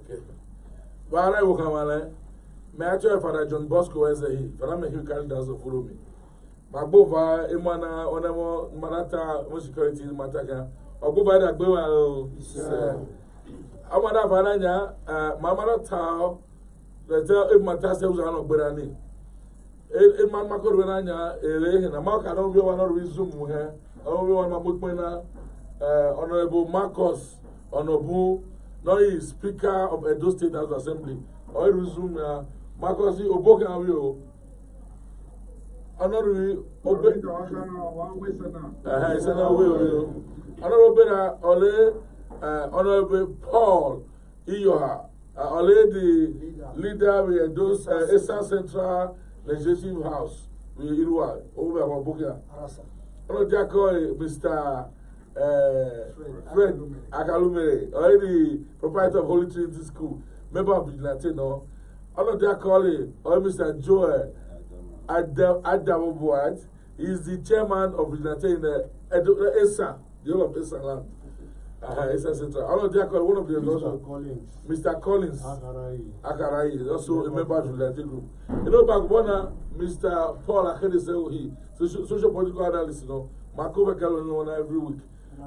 Okay. But I will come on. May I tell Father John Bosco as a he? Father, may he carry down so follow me. Magbova, Emana, Onemo, Manata, security, Mataka, or go by that Gua. Amada Vananya, Mamma Tao, the tell if Matasa was on Berani. In my Macorana, and a mark, I don't want to resume her. I don't want my bookmana, Honorable Marcos, Honorable, no, he is Speaker of Edo State House Assembly. I resume Marcos Oboka. Honorable Honorable Paul Iyoha, the leader with those Esan Central Legislative House with Irua over our Bokia. Mr. Fred Akalumere, already proprietor of Holy Trinity School, member of Vigilante, no. Mr. Joel Adamobuat, he is the chairman of Vigilante in the Esan, the whole of Esanland. Esan Central. One of the Mr. Collins Akarai is also a member of the Vigilante group. You know, back one, Mr. Paul Akedese, social political analyst, you know, Marco Becalo every week.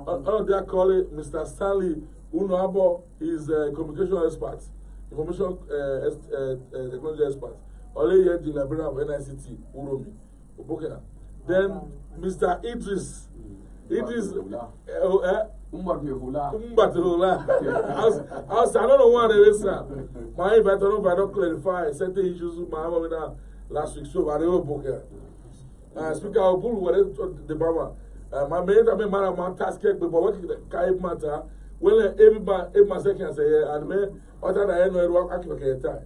Another colleague, Mr. Stanley Unoabo, is a communication expert, information technology expert. Only here the librarian of NICT, Uromi. Then Mr. Idris, Umbatula. I don't know why they listen. My invite, I don't clarify certain issues with my last week, so I don't book here. Speaker of Bull, the Baba. My main man, my task, but what can matter? Well, every second say, and me, what I know, work at time.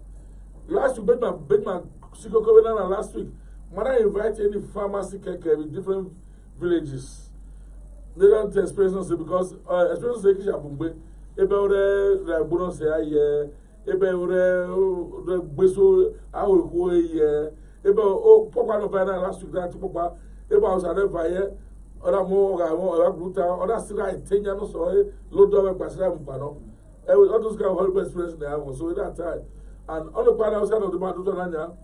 Last week, Bedman, Chico Covenant, last week, when I invite any pharmacy with different villages. They don't experience because experience the Kisha about the bonus here, about the Beso, our way, about Papa last week, that Papa, about Sadeva, or more, or Bruta, or that's right, 10 years or low dollar Pasram Pano. All those kind of horrible experience they have, so at that time. And on the part outside of the Matutanya,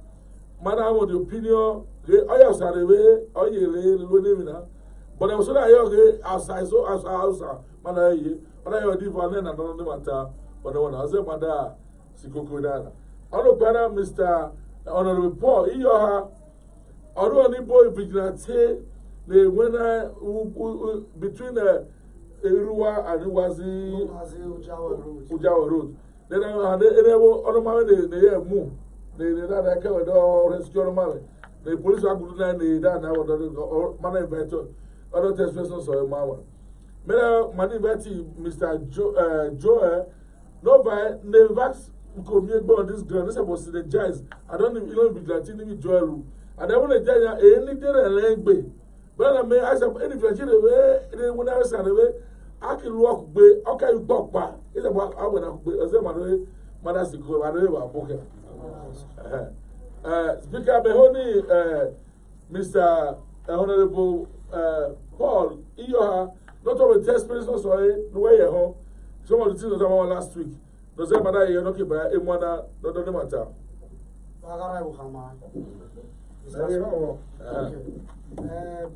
Madame, the opinion, I have said away, or you but I was outside, so outside, but I already found an another matter, but no one has a mother, Sikokudana. On the panel, Mr. Honorable Paul, although any boy vigilante, the winner between the Irua and Ujawa Road. Then I had other man, they move. They did not cover the rescue man. The police are good and they done our man better. Other test persons or Mawa. Many Mr. Joe, no by Nevax could be born this girl. This was the giants. I don't even be Latini Joel. And I want to tell you any day a leg bay. But I may ask any Virgin away, when I was away, I can walk bay. Okay, you talk back. It's about I went up as a man, Madasico, I know about Booker. Speaker Behoni, Mr. Honorable Paul, Iyoha, not only test persons or the way at home. Some of the things that I want last week. Does that matter? You're not keeping a mother, not the matter.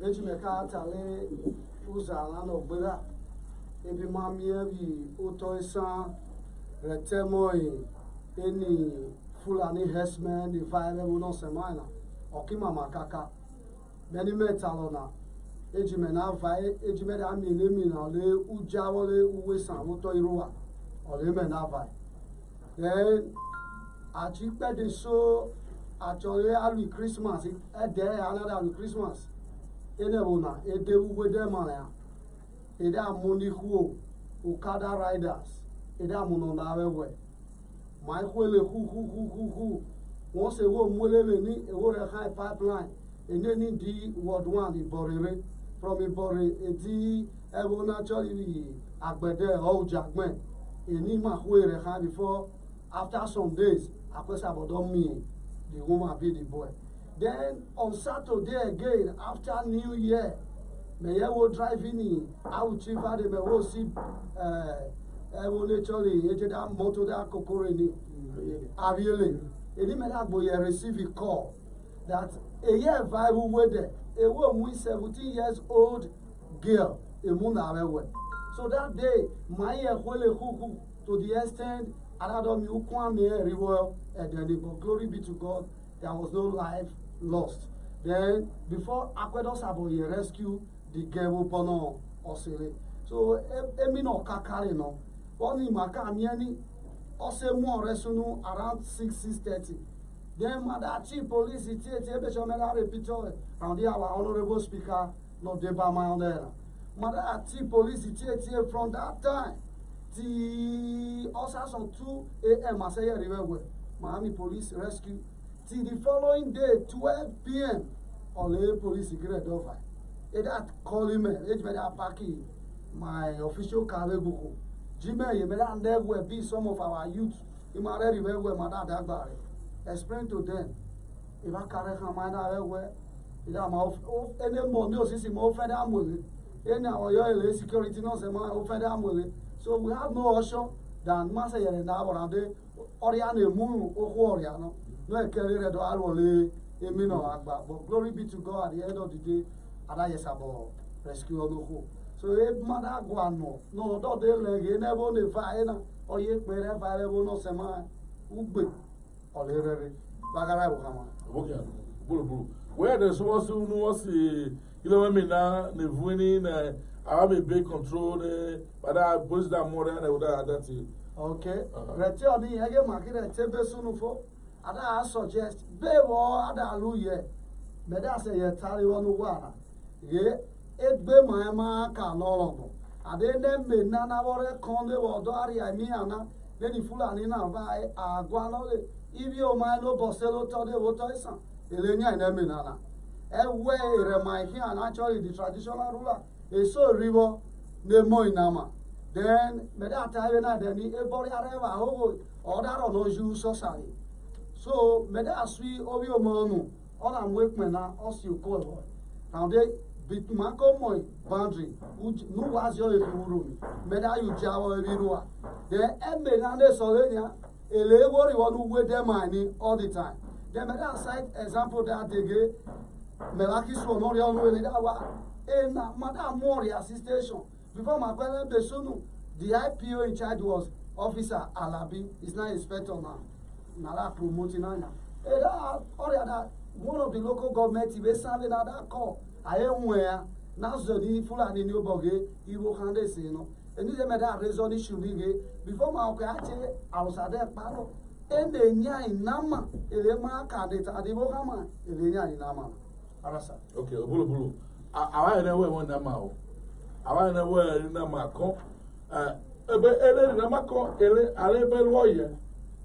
Benjamin Cartale, Uzalan of Bella, Ebi Mamia, Utoisan, Retemoi, any Fulani herdsmen, the fire Uno Semana, Okima Makaka, many metalona, Ejimena, Ejimena, Milimina, Le Ujawale, Uwesan, Utoirua, or Lemenavai. Then I checked the show. Actually, early Christmas, a day another Christmas. Edebona, a day with them on there. Eda Moni who, Ukada riders, Eda Mononave way. My who. Once a woman will a water high pipeline, and then in the Ward 1 in Borre, from a Borre, a D, a will naturally Agbede, old Jackman, and Nima Huere high before, after some days, I was about me. The woman be the boy. Then on Saturday again, after New Year, may I will drive in. I will chief out the may will see Actually, that motor that Kokoreni, Aviole. Elimelagbo received a call that a year Bible wedding, a woman with 17 years old girl, a moon. So that day, my who to the extent Adadom Yukwame River and then glory be to God, there was no life lost. Then before Aquedos Aboye rescue the girl Bono Osele. So Emino Kakari no, only Makamiani Ose more resunu around 6:30. Then Madachi police it repeat and our honorable speaker no deba my Madachi police it from that time. The also on 2 a.m. I say river Miami police rescue. Till the following day, 12 p.m. Ole police get over. That call him packing my official car book. Jimmy, you may not never be some of our youth. You might already wear my dad. Explain to them. If I carry her mind, I wear. Any more news is more fed amuli. Any our security knows a man fed amuli. So we have no option than Master and our day. Oriane Moon or Warriano. No carrier to Alwale, Emino Agba. But glory be to God at the end of the day. And I yes about rescue on the whole. So if mother guano, no, don't they like never only fire or yet wherever no sema ube or literary Bagarabama. Okay, Bulu. Where there's also no was the now, the winning, I have a big control, but I push that more than I would have that. Okay, Rachel, the Ege market at Tebesunufo, and I suggest Bevo Adaluye, but that's a Taliwan. Yeah. Egbe my can no longer. And then me nana wore conde or doari I mean, then the Fulani now buy a guanole. If you mind no boselo to the water, Elenia and Eminana. And where remind here and actually the traditional ruler is so river ne moinama. Then Medata then the Ebori Areva or that on no Jew society. So Meda sweet Obio Monu, all I'm workmen now, also you call. Now they bit Mako Moy boundary, which no was your room. Meda you jaw every rua. Then Embe Solenia, a labor one who wear their money all the time. Then Meda cite example that they get Melaki Sonoria in Madame Moria station. Before my brother Besunu, the IPO in charge was Officer Alabi, is now inspector now. Nala promoting now. One of the local government, if serving at that call, I am where now the Fulani new bogey, he will hand this, you know. And this is a reason issue before my okay, I was at that panel. And the Nya in Nama, Elema Cadet, Adibogama, Elenia in Nama. Arasa. Okay, Bulu. I never want Nama. I never in Namako. Ele Namako, Ele Alebe lawyer,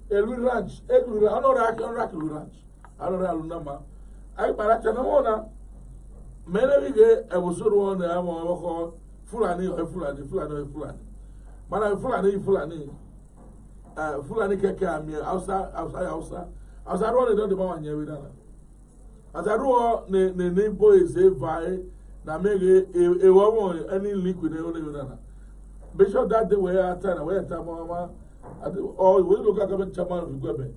Elu Ranch, Elu, I know I can rack Ranch. I don't know Nama. I Parachanamona. Many get a was so one I want Fulani or Fulani. Man, Fulani. Fulani Kaka, me outside. As I run it on the one here. As I roll, the name boys a vie, na make a woman any liquid. Bishop that the way I turn away at Tamama, or we look at a chairman of Quebec.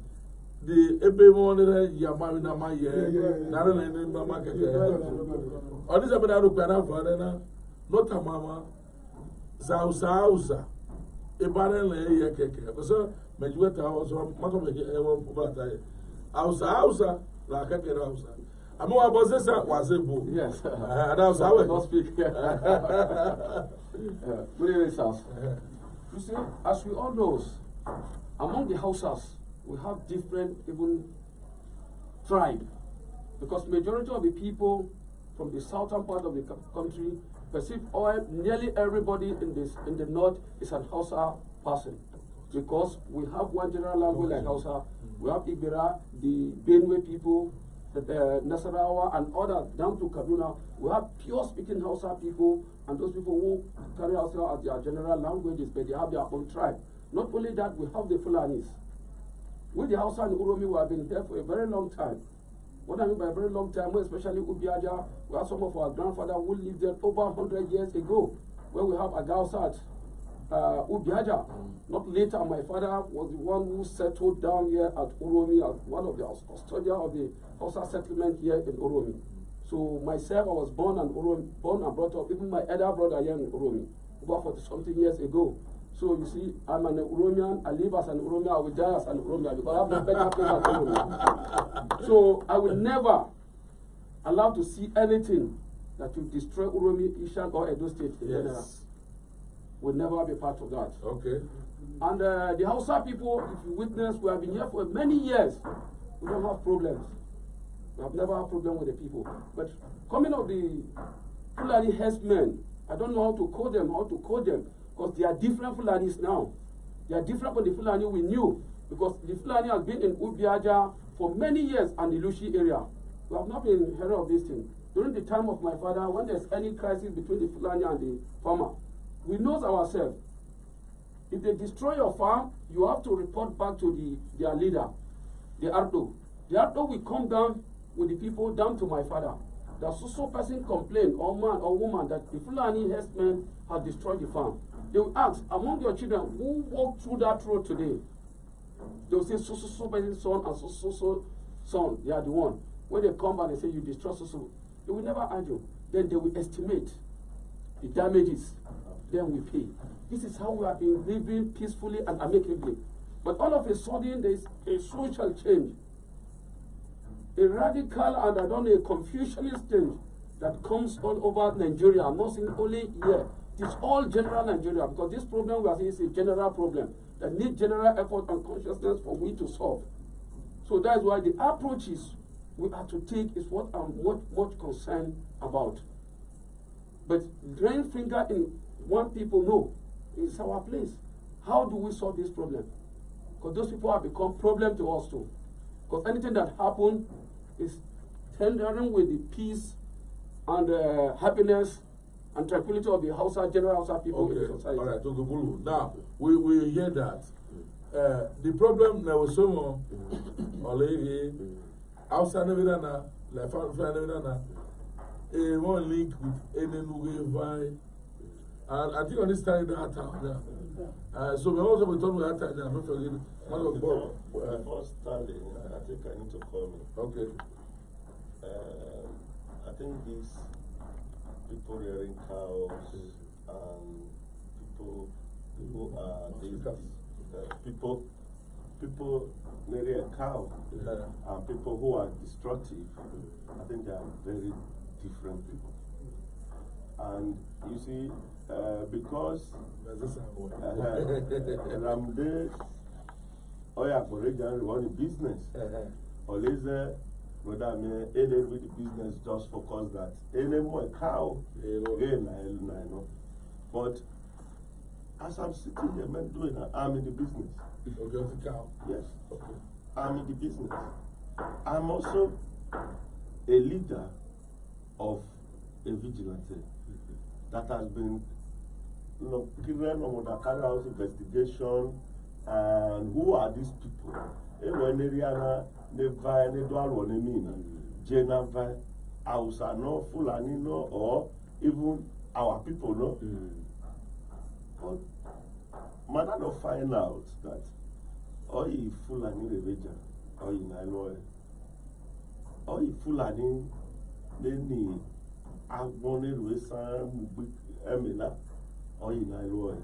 The Ebemon Yamana Maya, Naran and Mamma. On this about Arupana Farena, not a mamma, Zausa, a barren lay a cake. So, Majueta was Makamaki, Hausa, like a Hausa. I'm more about this was a book. Yes, that's how I don't speak. Good evening, sir. You see, as we all know, among the houses, we have different even tribe, because majority of the people from the southern part of the country perceive oil. Nearly everybody in the north is an Hausa person, because we have one general language like Hausa. We have Ibera, the Benue people, the Nasarawa and others down to Kaduna. We have pure speaking Hausa people, and those people who carry Hausa as their general languages, but they have their own tribe. Not only that, we have the Fulanis. With the Hausa and Uromi, we have been here for a very long time. What I mean by a very long time, especially Ubiaja, we have some of our grandfathers who lived there over 100 years ago, where we have Agausat. Ubiaja. Not later, my father was the one who settled down here at Uromi as one of the custodian of the Hausa settlement here in Uromi. So myself, I was born and brought up. Even my elder brother here in Uromi, about 40-something years ago. So you see, I'm an Uromian. I live as an Uromian. I will die as an Uromian because I have no better place at Uromi. So I will never allow to see anything that will destroy Uromi, Esan, or Edo State in general. Will never be part of that. Okay. And the Hausa people, if you witness, we have been here for many years. We don't have problems. We have never had problem with the people. But coming of the Fulani herdsmen, I don't know how to call them, because they are different Fulanis now. They are different from the Fulani we knew, because the Fulani has been in Ubiaja for many years and the Lushi area. We have not been heard of this thing. During the time of my father, when there's any crisis between the Fulani and the farmer, we know ourselves. If they destroy your farm, you have to report back to their leader, the Ardo. The Ardo will come down with the people down to my father. The so person complain, or man or woman, that the Fulani herdsmen have destroyed the farm. They will ask, among your children, who walked through that road today? They will say, so person's son and so son, they are the one. When they come back and say, you destroy so, they will never argue. Then they will estimate the damages. Then we pay. This is how we have been living peacefully and amicably. But all of a sudden, there is a social change, a radical and I don't know, a Confucianist change that comes all over Nigeria. I'm not saying only here. It's all general Nigeria, because this problem we are saying is a general problem that needs general effort and consciousness for we to solve. So that's why the approaches we have to take is what I'm much concerned about. But laying finger in one people, no, it's our place. How do we solve this problem? Because those people have become problem to us too. Because anything that happens is tendering with the peace and happiness and tranquility of the Hausa, general Hausa people in the society. All right, Togobulu. Now, we hear that. The problem now is so more, Hausa never la family never a one link with any way. And I think on this time that so we also be talking about that. I'm not forgetting. Before standing, I think I need to call me. Okay. I think these people rearing cows and people who are people rearing a cow and people who are destructive, I think they are very different people. And you see, because Ramde Oya Korean run a business, always whether I mean any business just focus that any more cow, but as I'm sitting here, man, doing that, I'm in the business. Okay, the cow. Yes. Okay. I'm in the business. I'm also a leader of a vigilante that has been, given that carry out investigation and who are these people? Hausa no, Fulani no, or even our people no. But man, I don't find out that all you Fulani religion, or you Nairobi, all you Fulani, they need Agbonne Esan Emina, or you Nairobi.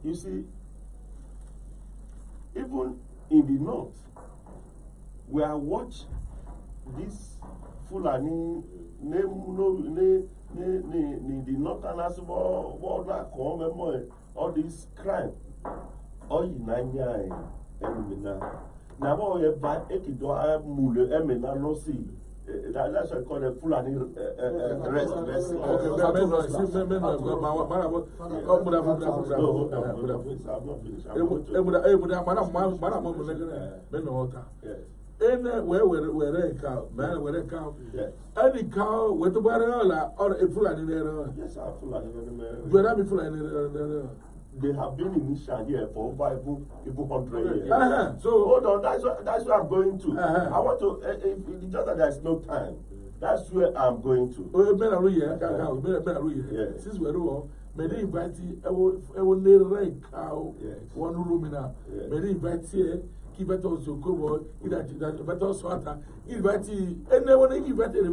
You see, even in the north, we are watch this Fulani the northern all this crime, all you Nanya Emina. Now, all you buy Ekido Mule Emina no see. That's why I call it Fulani rest. Where cow, man, where cow. Any cow with the barrel or a Fulani there. Yes, I'm Fulani. Where am I Fulani? They have been in Esan here for over 100 years. So hold on, that's what I'm going to. I want to, it's just that there's no time. That's where I'm going to. Oh, men are here. Yes. Since we're all, may they invite you. I will near right cow. One room in a. May they invite here. Keep it also go. That better swatter. Invite you. And then when they invite you,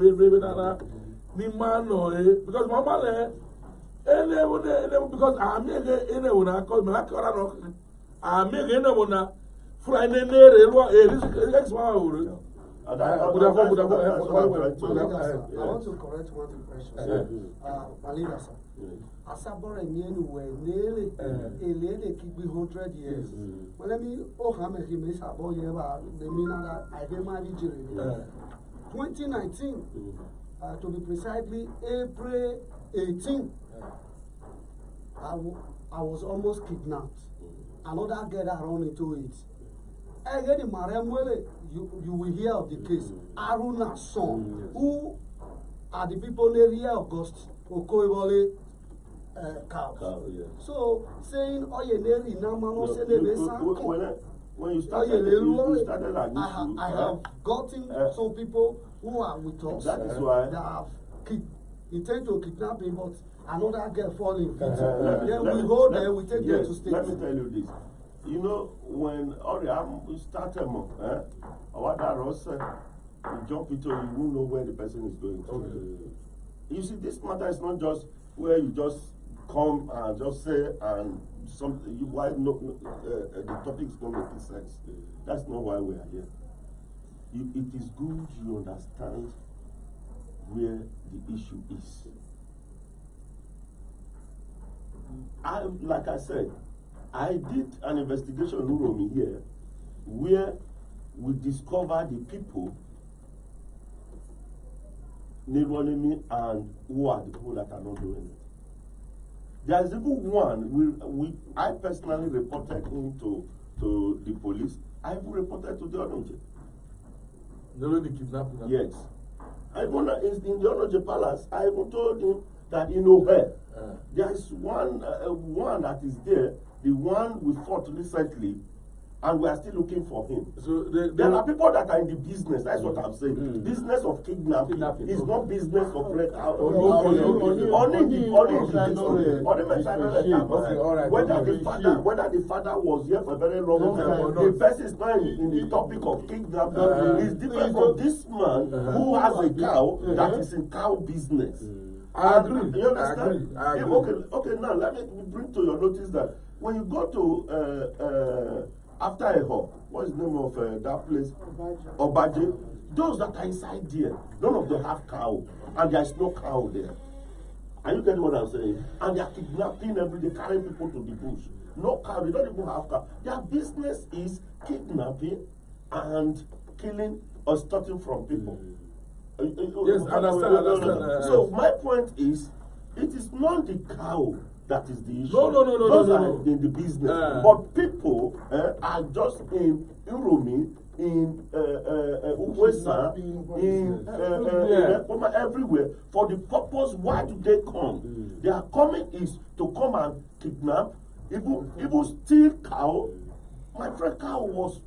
the man or because my man. And then because I'm here. When I call me, I make any one. Friday near next one. I want to correct one impression. Malina, sir. Asabor and Yen were nearly a lady keep 100 years. Well, let me, oh, how many minutes about the Mina I did my vigil. 2019, to be precisely April 18, I was almost kidnapped. Another girl around into it. I get in Maremwele, you will hear of the case. Aruna's son, who are the people in the area of Ghost, Okoibole cows. So, saying, oh, you nearly Namano, when you started I have gotten some people who are with us that is why that have intend to kidnap him, but another girl falling. Then we go there, we take them to state. Let me tell you this. You know, when we started, what that was, you jump into, you won't know where the person is going to. Okay. You see, this matter is not just where you just come and just say, and something, the topic is going to make sense. That's not why we are here. It is good you understand where the issue is. Like I said, I did an investigation in Uromi here where we discovered the people neighboring and who are the people that are not doing it. There is even one I personally reported into to the police. I even reported to the Onoje. The kidnapping. Yes. In the Onoje Palace, I even told him that you know where. There is one that is there. The one we fought recently, and we are still looking for him. So there are people that are in the business. That's what I'm saying. Business of kidnapping is not business of whether the father was here for a very long time. The person is not in the topic of kidnapping. It's different from this man who has a cow that is in cow business. I agree. You understand? I agree. Okay, now let me bring to your notice that when you go to after a hop, what is the name of that place? Obaje. Those that are inside there, none of them have cow, and there is no cow there. Are you getting what I'm saying? And they are kidnapping every day, carrying people to the bush. No cow, they don't even have cow. Their business is kidnapping and killing or stealing from people. Yes, understand. So my point is, it is not the cow that is the issue. No. Those are in the business. But people are just in Uromi, in Uwesa, in everywhere. For the purpose, why do they come? Their coming is to come and kidnap, even steal cow. My friend cow was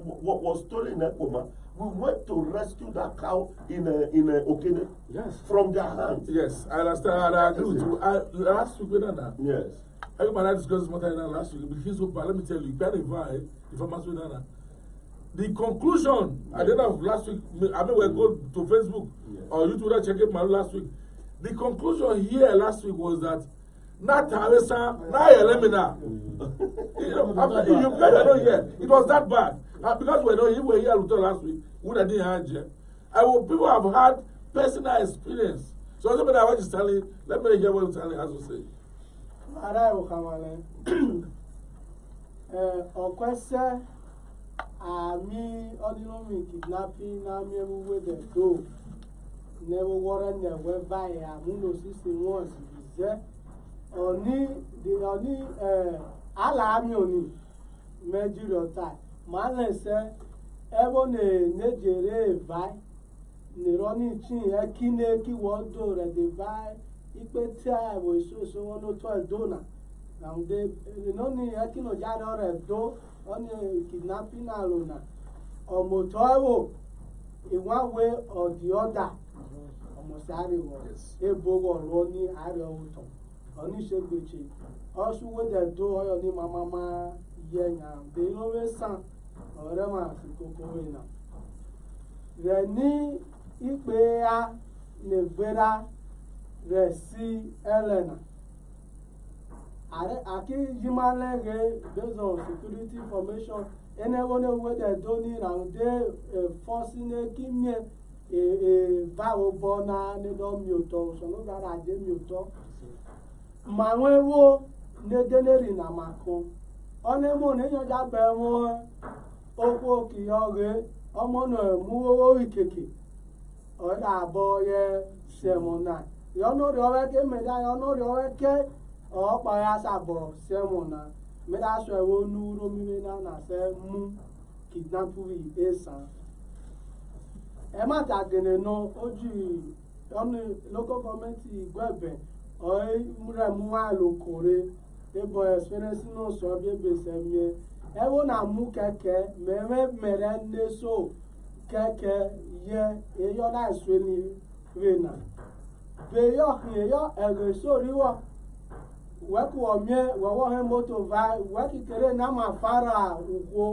stolen in Ekoma. We went to rescue that cow in Okene. Yes. From their hands. Yes, I understand. And I agree with you. Last week, we done that. Yes. Everybody discussed this matter last week. But let me tell you, if I'm asking that. The conclusion at the end of last week, I mean, we go to Facebook or YouTube, check it last week. The conclusion here last week was that not Harrison, not Elemina. You guys are not here. It was that bad. Because you were here last week, we didn't have here. People have had personal experience. So somebody I want to tell you, let me hear what Stanley has to say. Okwese ami ordinary kidnapping na mi emuwe de do never warrant the whereby amuno system once is oni ala ami oni measure time man say ebo nejere vai ne roni chin e kine ki won do re de vai ipe ti a wo so won to do na they no ni akino jana re do on kidnapping alona or motowo in one way or the other ọmọsáré wọ Yes. ebo wọ lọ ní àárẹ̀ ọ̀tọ̀ oníṣègbèjì ọ̀ṣunwédè tó ọyọ ní mamama yẹnyà bẹ́ẹ̀rẹ̀ sàn ọ̀rẹ́ máa fi kókó rẹ̀ nà rẹ̀ ní ìpè ya lè gbéra rẹ̀ sí ẹlẹ́nà àkí yimalẹ́gẹ̀ based on security information ẹnẹ́wọ́nẹ́wọ́dẹ̀ tó ní ìràwọ̀dé fọ́sí ní kí miẹ́ báwo bọ́ náà nídọ́ mi ò tọ́ sọ̀nùgbàrà àjẹ́ mi ò tọ́ màwọn ewo n'edeneri na màkún ọ̀nẹ́mọ̀ níyànjá bẹ̀ wọ́n okwu kìyọ̀rẹ́ ọmọ náà mú owó ìkèkè ọ̀dà àbọ̀ yẹ sẹ̀mọ̀nà yọ̀nù rẹ̀ ọ̀rẹ́kẹ́ mẹ́ta yọ̀nù rẹ̀ ọ̀rẹ́kẹ́ ọ̀pọ̀ ya sàbọ̀ sẹ̀mọ̀nà mẹ́ta sọ ẹ̀wọ̀ nùúrọ̀ mímẹ́ náà nà sẹ́ mú kidnapping Esan. ẹ má tàgẹ̀nẹ̀ nà ojú ọ̀nà local government ìgbẹ́bẹ̀ ọ̀ẹ́ múrẹ̀ mú wá lókòrè ebo experience náà sọ bí ebèsè miẹ ẹ wọ́n nà mú kẹ̀kẹ́ mẹ́rẹ́ nẹ́sọ̀ kẹ̀kẹ́ yẹ eyọ́ náà sọ ní rìnà bẹ́yọ̀ eyọ́ ẹ̀rẹ́ sórí wọ̀ wẹ́kù ọ̀mìẹ wọ́wọ́ hẹ́ mọ́tò va wẹ́kì kéré náà mà fara òkwo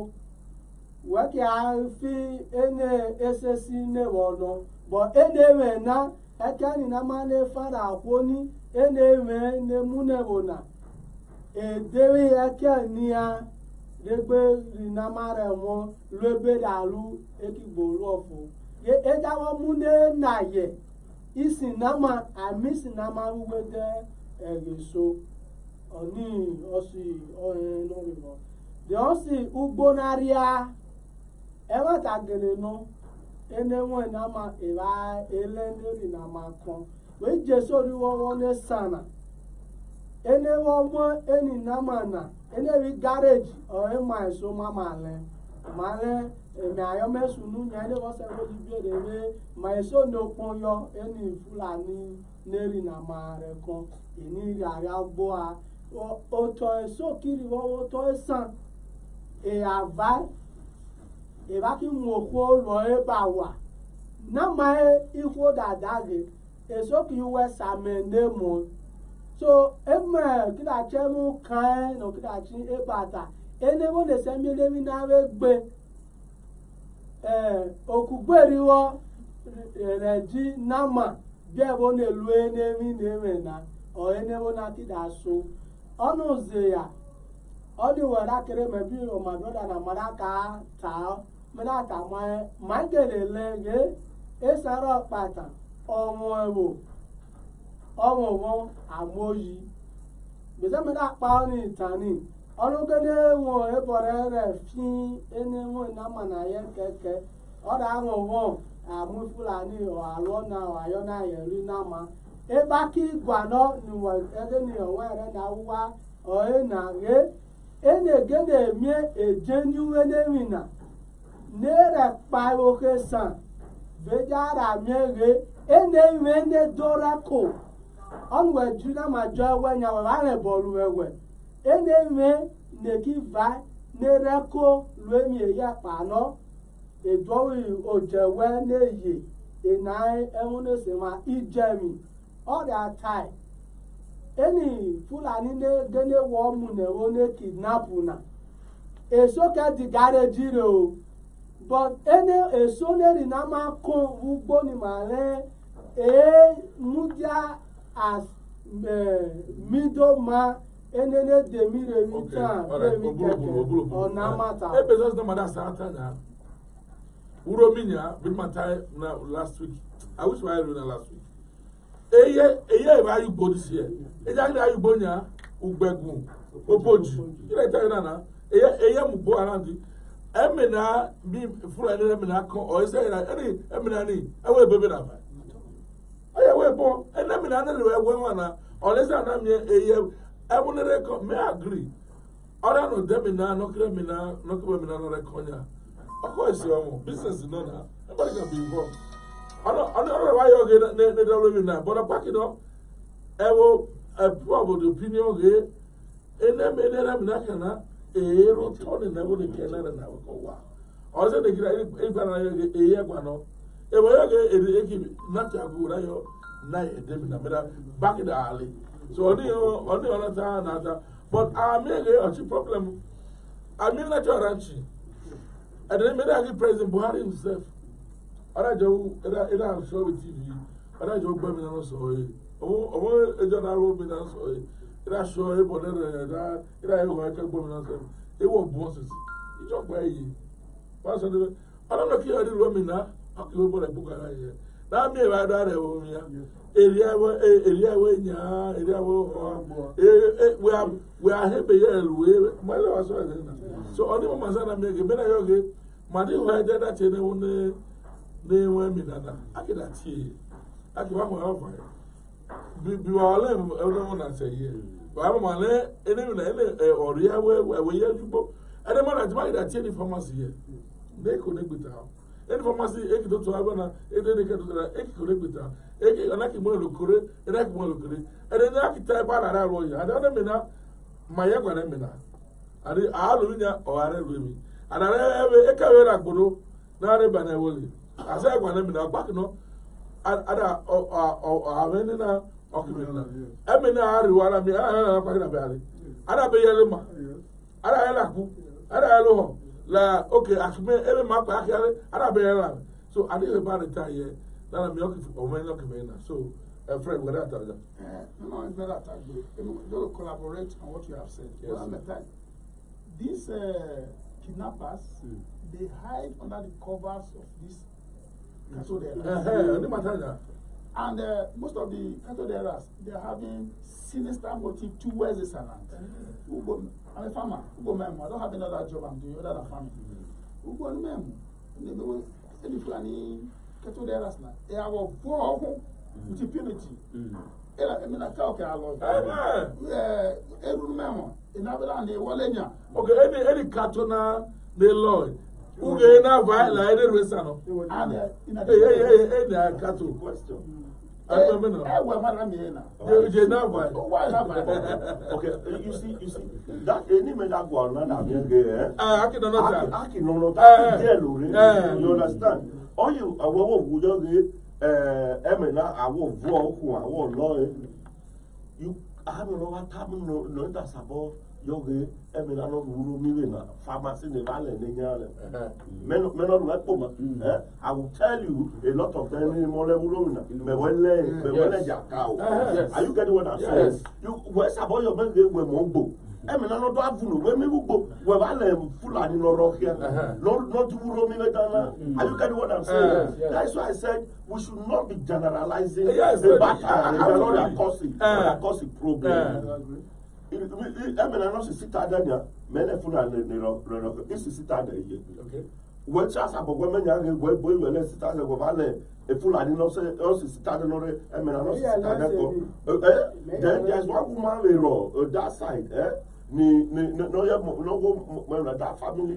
wẹ́kì àfi ẹnẹ ẹsẹsí nẹ̀wọ̀ nọ bọ̀ ẹnẹ rẹ̀ náà ẹkẹ́ nìyẹn máa ń fara òkwo ní ẹnẹ rẹ̀ ní múnẹ̀wò náà èdèrí ẹkẹ́ níyà lẹ́gbẹ́ rìnnàmárẹ̀ wọn lẹ́gbẹ́ dàlú ekìgbòrú ọ̀fọ̀ ẹjáwọ́ múnẹ̀ nàyẹ̀ ìsìnàmà àmì ìsìnàmà wíwé dẹ́ ẹ̀rẹ̀so ọ̀ní ọ̀sì ọ̀hìn lórìbọ̀ dẹ̀ ọ̀sì ugbónáríà ẹ̀wọ̀n tàgẹ̀lẹ̀ nọ ẹnẹ́wọ̀n ìnàmà ìwà ẹlẹ́ndẹ̀rì nàmà kan wọ́n jẹ́ sórí wọ́wọ́ ní sànà ene wọ́mọ eni namana ene wi garage ọ̀rẹ́ ma ẹ̀sọ́ ma ma lẹ ẹ̀mí ayọ́mẹ́sùnú ní ẹni wọ́n sẹ́kọ̀ ti bí èrè ma ẹ̀sọ́ ní okun yọ ẹni Fúlàní nẹ́rì nà ma rẹ̀ kan ìní yàrá gbọ́ a ọ̀tọ̀ ẹ̀sọ́ kiri wọ́wọ́ tọ́ Esan ẹ̀yàbá ẹ̀bá kí mú òkú lọ ẹ̀ bá wà náà ma ikú dàda rẹ̀ ẹ̀sọ́ kì í wẹ́ sàmẹ̀ ní mọ́ so eme kida chemu kan no kida chi ebata ene wo le semi le mi na we gbe okugberiwo reji nama bi e wo ne lu ene mi ne me na o ene wo na kida so onu ze ya odi wara kere me bi o ma brother na maraka ta me na ta ma gele lege Esaro pata omo ewo ọmọ wọn àmóyí gbèsè mi dá pa ọ ní ìtàní ọlọ́gẹ́dẹ́ wọn ẹ̀bọ̀rẹ́ rẹ̀ fi ẹni wọn ìnáma náà yẹ kẹ̀kẹ́ ọ̀dà àwọn wọn àmú Fúlàní ọ̀hálọ́nà ọ̀hayọ́nà yẹ̀rí náà ma eba kí gbàná níwọ̀n ẹgbẹ́ ní ọ̀wọ́ rẹ̀ náà wá ọ̀hẹ́ náà rẹ̀ ẹni gẹ́gẹ́ mi èjẹ́ níwé lẹ́rìn náà ní rẹ̀ pa òkè sàn bẹ́jára mi rẹ̀ ẹni rẹ̀ ní dọ́rẹ́kọ̀ ọnụ eju na ma jọ ewe nya were ahụ bọọlụ ewe ene neki va nereko luemi eyi akpa anọ ejowi ojewe n'eyi enai enwunese ma ijemi ọrịa tai eni Fulani gene wọ mụ na ewo ne kidnapu na esoke di gareji re o but ene eso neri na ma kún ugbo ni ma re mudia as middleman enene demire return baby keke ona mata e bezos na mada sata na uro minya bit matai na last week I wish I learned last week eye ba you go this year eja ni ayu bonya ugbegun opoju ile tell na eye mu go around emina bi Fulani emina kan o say na any emina ni ewe bebe na ba aye we bo emina na le we wana unless na me eye ebunere come may agree other no them na no kire me na no rekonya of course you business no na everybody can be involved ono why you get ne do na but back it up e wo probable opinion ge ene na kana ro toni na wo de kena na ko wa o se de kira e ba na eye gwa no e wa yoge e ki na ta go na yo na e dem na mera back in the alley. So only on that but I make a problem. I mean that you're ranching. And then maybe I give President Buhari himself. And I do I'm sure with TV. And I do Birmingham also. Oh, a general woman also. And I show him what that I have Birmingham. It won't bosses. You don't buy it. I don't know if you're women now. I'll give you a book. Now, me, I don't know. Area we are happy my lord so only Mazana make a better yogi, Madi who had that in the name women. I get that here. I can one more. Be all everyone I say here. But I'm on any or real where we are people. I don't want to buy that any pharmacy here. They connect with town. Any pharmacy, any doctor, any connect with town. Anaki mo lokore, anaki mo lokore. And then I can type out that lawyer. I don't know, my young one, I did Alunia or I read with me. And I have a career guru, not a banawoli. I said, one of them back no, other or Avenina or Kimina. I mean, I want me, I don't know about it. I don't be Yelma. I don't know. La, okay, I can every map back here, I don't be around. So I didn't about the time here. Now I'm looking for men. So, a friend, what I tell you? No, it's not that. You collaborate on what you have said. Yes. Well, these kidnappers, they hide under the covers of this cattle. And most of the cattle they are having sinister motive towards Esanland. I'm a farmer. I don't have another job I'm doing other than farming. Any Fulani cattle there last night. They have a war with impunity. I mean, I can't care a lot. Every man in Abilene, Walenia. Okay, any cattle now, they Lord. Who get now violate the Resano? And any cattle question. Okay, you see, that any man that go on, you understand? All you, I won't Emena, I won't walk, I won't know. You, I don't know what happened, no, that's about yoga, Emena, no, Rumina, pharmacy, the valley, men of like Puma. I will tell you a lot of them in more level. Are you getting what I'm saying? You, where's about your men, we're Mongo. I mean, I don't have to know where we go. Where I am Fulani no rock here. Not to Romina. Are you getting what I'm saying? That's why I said we should not be generalizing the battle. Causing problem. I mean, I know she sit out there. Men are Fulani. This is sit out there. Okay. When chance about women, young boy, let's sit out there. A Fulani no say also sit out there. I mean, I know sit out there. Then there's one woman that side. That family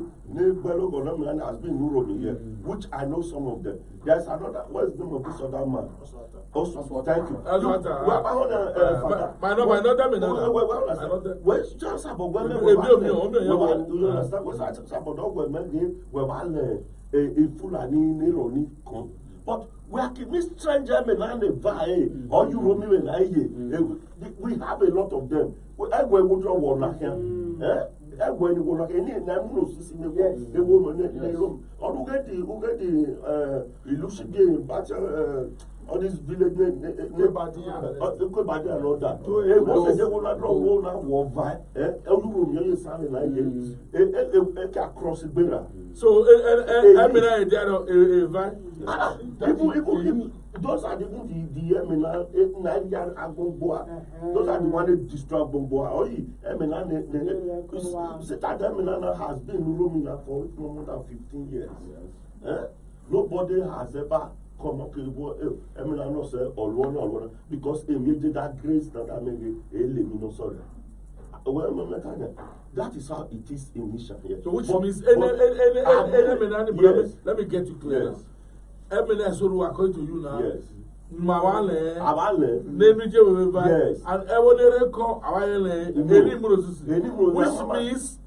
has been Nuro here, which I know some of them. There's another, what's the name of this other man? Also, thank you. Where's just about women? You understand what's about women? A Fulani come. But we are keeping stranger men and a vae or you Romeo and we have a lot of them. Everywhere we draw one like him. Everywhere you go like any namus in the woman in the room. Or who get the illusion game, but all this village nobody and all that. They will not draw one now war vae. Every room you sound like it across the barrier. So, I mean, I did a vae. Even those are the Nigerian Agomboa. Those are the ones that destroy Bomboa. Esanland has been roaming for more than 15 years. Nobody has ever come up with say or because they made that grace that I made sorry. That is how it is initially. So which means any let me get you clear. According to you now. Yes. Mawale, yes. And Ewonere come Awale, which means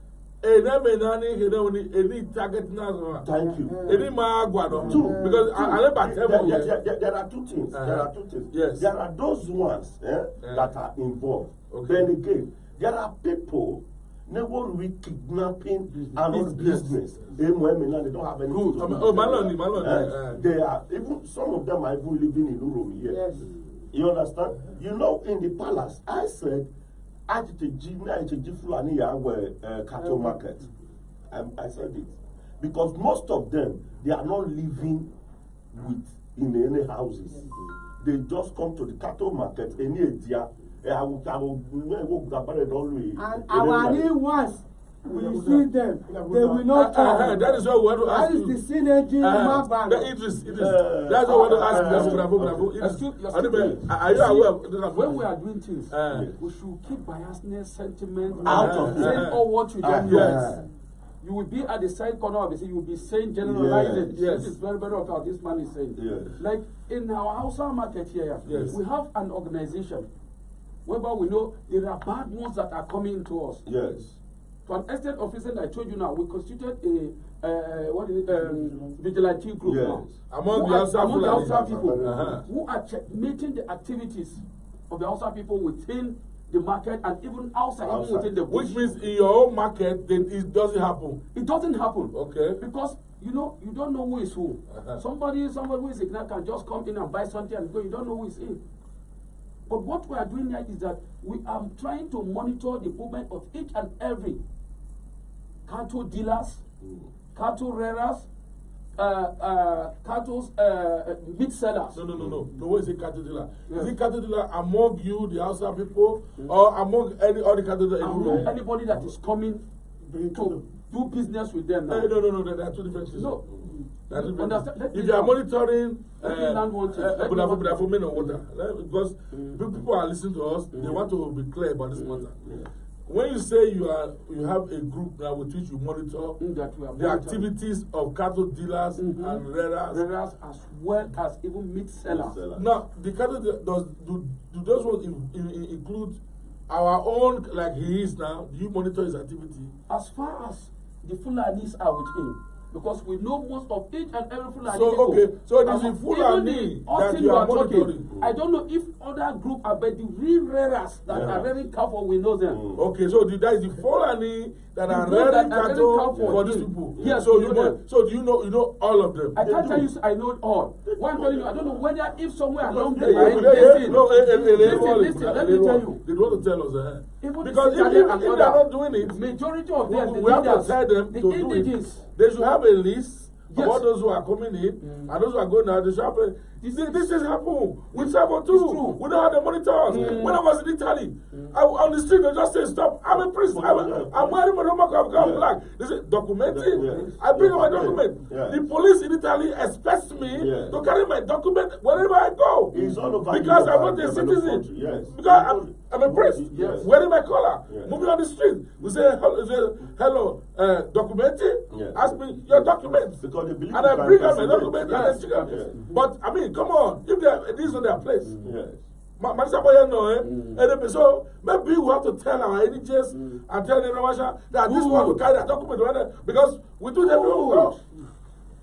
any target now. Thank you. Any magwado. Two. Because I never tell you. There are two things. There are two things. Yes. There are those ones that are involved. Okay. Then again, there are people never we kidnapping and all business. They don't have any. Good. Maloney. They are even some of them are even living in Uromi here. Yes. You understand? You know, in the palace, I said, I Fulani cattle market. I said it because most of them they are not living in any houses. They just come to the cattle market. Any idea? And our new ones, when you see them, they will not talk. That is what we want to ask That you. is the synergy. It is. That's what we want to ask you. Bravo. Are you aware of this? When we are doing things, we should keep biasness, sentiment Out of it. saying all what you don't Yes. know. You will be at the side corner of the you will be saying generalizing. Yes. This is very, very what this man is saying. Yes. Like in our Hausa market here, Yes. we have an organization whereby we know there are bad ones that are coming to us. Yes. To an estate officer, I told you now, we constituted a vigilante group Yes. now. Among the Hausa people Uh-huh. who are checkmating the activities of the Hausa people within the market and even outside, even within the bush. Which means in your own market, then it doesn't happen. It doesn't happen. Okay. Because you don't know who is who. Uh-huh. Somebody who is ignorant can just come in and buy something and go. You don't know who is in. But what we are doing here is that we are trying to monitor the movement of each and every cattle dealers, cattle rearers, cattle meat sellers. No. Who is a cattle dealer? Yes. Is it cattle dealer among you, the Hausa people, or among any other cattle dealer? Among anybody that is coming to do business with them now. No, there are two different things. No. That's Understand? if you are monitoring because people are listening to us, they want to be clear about this matter. When you say you have a group now with which you monitor the activities of cattle dealers and rearers, as well as even meat sellers. now the cattle do those ones include our own, like he is now? Do you monitor his activity? As far as the Fulanis are with him, because we know most of each and every Fulani. So people. so it is the Fulani that you are monitoring. I don't know if other group are, but the real rearers that are rearing cattle, we know them. Okay, so that is the Fulani that are rearing cattle for these people. Yes, so we know them. So do you know all of them? I can't tell you I know it all. What I'm telling you, I don't know whether if somewhere along the Listen, line, listen, let me tell you. They want to tell us Even because the if they are not doing it, majority of them, we have to tell them the to do indigenous. it. They should have a list Yes. of all those who are coming in and those who are going out. They should have this things happen. We travel too. We don't have the monitors. When I was in Italy, on the street, they just say, stop. I'm a priest. I'm wearing my Roman I'm black. They say, document it. I bring my document. The police in Italy expects me to carry my document wherever I go. It's all over because I'm not a citizen. Because I'm a priest. Wearing my collar. Moving on the street. We say, hello, document it. Ask me your documents. Because they believe and I bring out my document and I check out. But I mean, come on, if this is not their place. So maybe we have to tell our NHS and tell the Ramasha that this one will carry a document because we do it everywhere.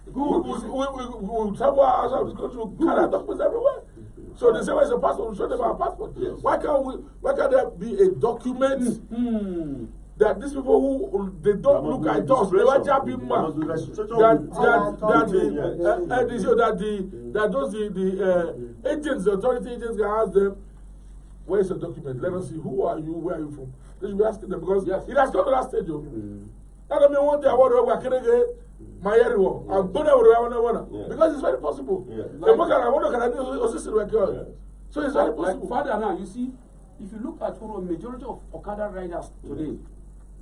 We travel outside of this country, we carry our documents everywhere. So they say, where's the passport? We show them our passport. Why can't there be a document that these people who they don't look at us, they want to be mad. The agents, the authority agents can ask them, where's the document? Let us see, who are you, where are you from? They should be asking them because it has come to that stage. That doesn't mean one day I want to work my area. I'm going to because it's very possible. So it's very possible. Like father now, you see, if you look at Uro, majority of Okada riders today,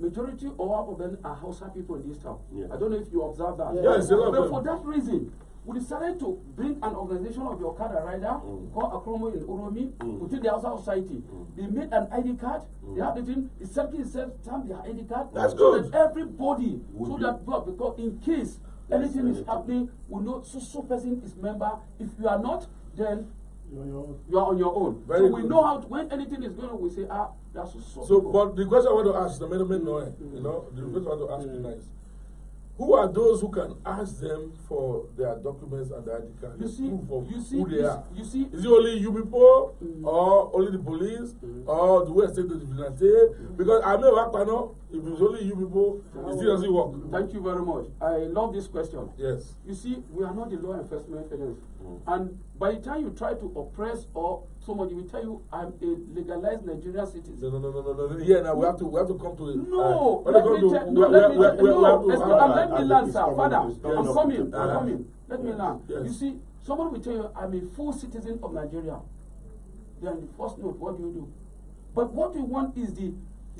majority of them are Hausa people in this town. I don't know if you observe that. Yes, but for that reason, we decided to bring an organization of the Okada rider called Akromo in Uromi within the Hausa society. They made an ID card. They have the thing. The circle itself stamped their ID card. That's so good. that everybody, because in case anything is happening, we know so person is member. If you are not, then You are on your own. Very so we good. know how to, when anything is going on, we say, that's So, but the question I want to ask, the men, you know, the question I want to ask you is, who are those who can ask them for their documents and their ID card? You see, proof of you see, who they are. you see. Is it only you people, or only the police, or the West State Vigilante? Because I know Rapano, if it's only you people, it still doesn't work. Thank you very much. I love this question. Yes. You see, we are not the law enforcement agency. And by the time you try to oppress or somebody will tell you, I'm a legalized Nigerian citizen. No. Here now we have to come to it. No, let me land, sir. Father, I'm coming. Let me land. Yes. You see, someone will tell you, I'm a full citizen of Nigeria. Then the first note, what do? But what we want is the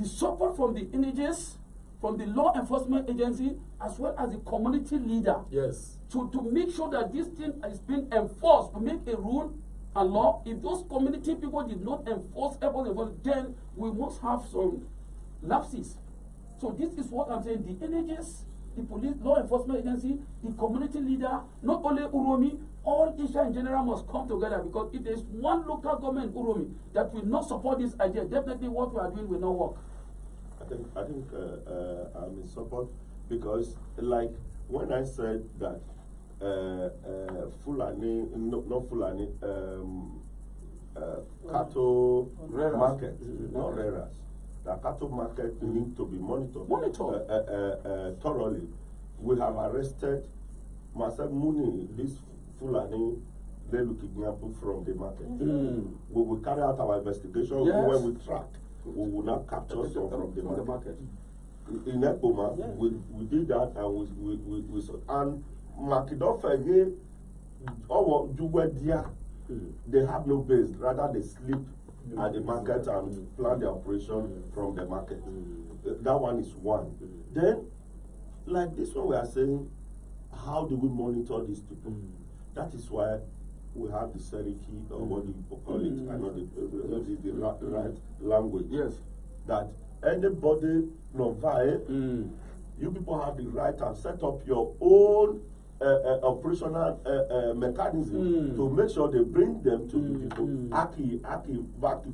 support from the images, from the law enforcement agency, as well as the community leader. Yes. To make sure that this thing is being enforced, to make a rule and law. If those community people did not enforce, then we must have some lapses. So this is what I'm saying. The NHS, the police, law enforcement agency, the community leader, not only Uromi, all Isha in general must come together, because if there's one local government Uromi that will not support this idea, definitely what we are doing will not work. I think I'm in support, because like when I said that Fulani, not Fulani, cattle market, not reras. The cattle market need to be monitored thoroughly. We have arrested myself, Muni, this Fulani, they look kidnapped from the market. We will carry out our investigation. When we track, we will not capture some from the market. In Ekoma, we did that, and we saw. And Makidofa again, they have no base, rather they sleep at the market and plan their operation from the market. That one is one. Then, like this one we are saying, how do we monitor these people? That is why we have the Seriki, or what do you call it? I know the right language. Yes. That anybody, you people have the right to set up your own operational mechanism to make sure they bring them to the people, Aki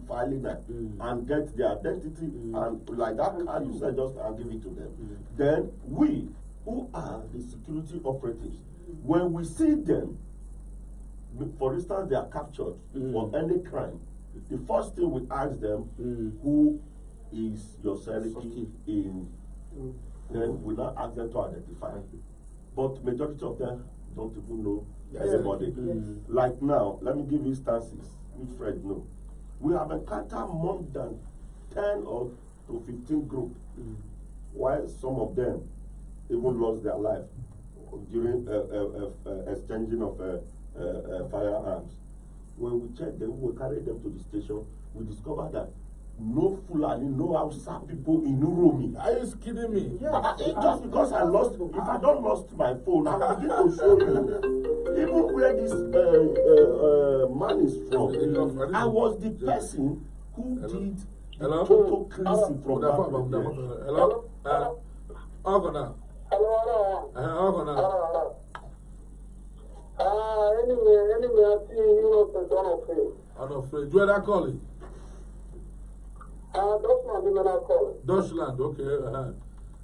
filing them, and get their identity, and like that card you said, just and give it to them. Then we, who are the security operatives, when we see them, for instance, they are captured for any crime, the first thing we ask them, who is your Seriki in? Then we now ask them to identify. But majority of them don't even know everybody. Like now, let me give you instances, which Fred know. We have encountered more than 10 or to 15 groups, while some of them even lost their life during exchanging of firearms. When we check them, we carry them to the station, we discover that no Fulani, no Hausa people in Uromi. Are you kidding me? Yeah. Just because I lost, if I don't lost my phone, I will begin to show you even where this man is from. I was the person who did the total cleansing from that place. Hello? Hello? Anyway, I see you know, I'm afraid. Do you that calling? Deutschland, okay.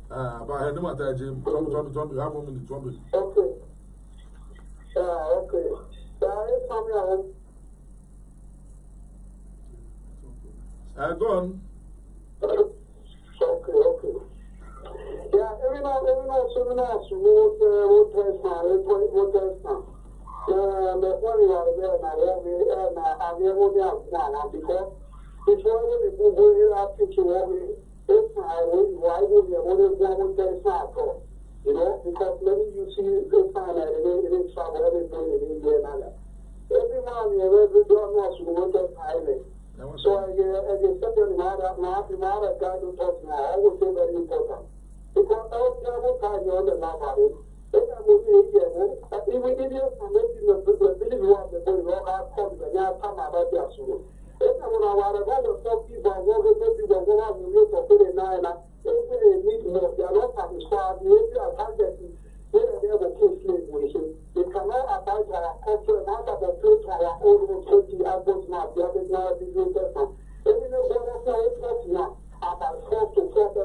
But I had no matter, Jim. Have 1 minute, 1 minute. Okay. Okay. Go on. Okay. Yeah, every now, so because before the people go up to worry, if I will, why would you want to go with their cycle? You know, because maybe you see the time that it is trouble everything in India and other. Every man you ever don't know to go to Thailand. So I get something not a guy who talks now, I would say very important. Because I was terrible time on the Lamari. If I would be here, even if you're from the village one, the boy will have come and have come about their school. If I want to go to people, I want to people go out and look for 39, if they need more, they are not satisfied. If you are targeting, they are the case slavery. They cannot abide our culture, not about to our own 20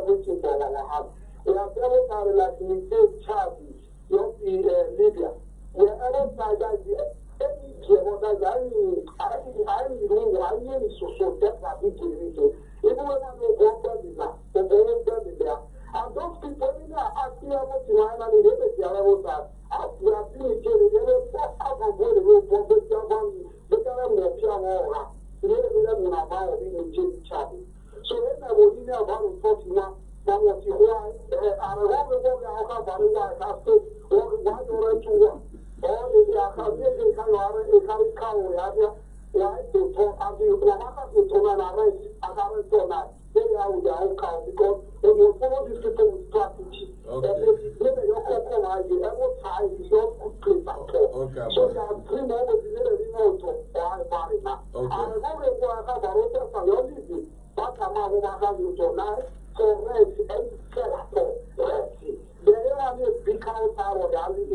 everything for our hand. We have ever started like we say Chad, not Libya. We have ever started any trouble that I know so that's what we do. Even when I know what is that, the government is there. And those people in there asking about the line and they never see our that. We are seeing each other, they never pop up and go to the road, but they can't walk here more. They never know about being in jail Chad. So then I will in there about 41. That was the why, and I want to go down about the why I say, or why you run to work. Or if you are coming, you can carry cow, why to talk and you can have to turn and arrest, and arrest on that. They are with their own cow because when you follow these people with strategy, and if you play your cocoa, you ever tie is not good place at all. So there are 3 more with the little to why about it now. And I want to go and have a rotor for your living. But I'm not going to have you tonight. Correct, and careful. There are a big house out of the area.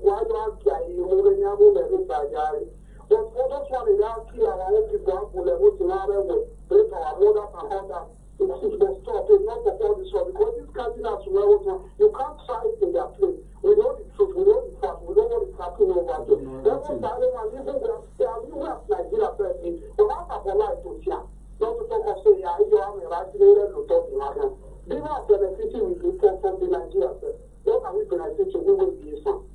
Why not get you over the other side? But for those one, they are here. I want people who are looking at it. They are more than 100. It will stop. It's not for this one because this country has well. You can't fight in their place. We know the truth. We know the fact. We know what is happening over there. That's what I don't even have Nigeria person. But that's for life to share. Not to talk of saying, you are a right leader to talk to us. They are benefiting with people from the Nigeria. What are we benefiting? We will be Esan.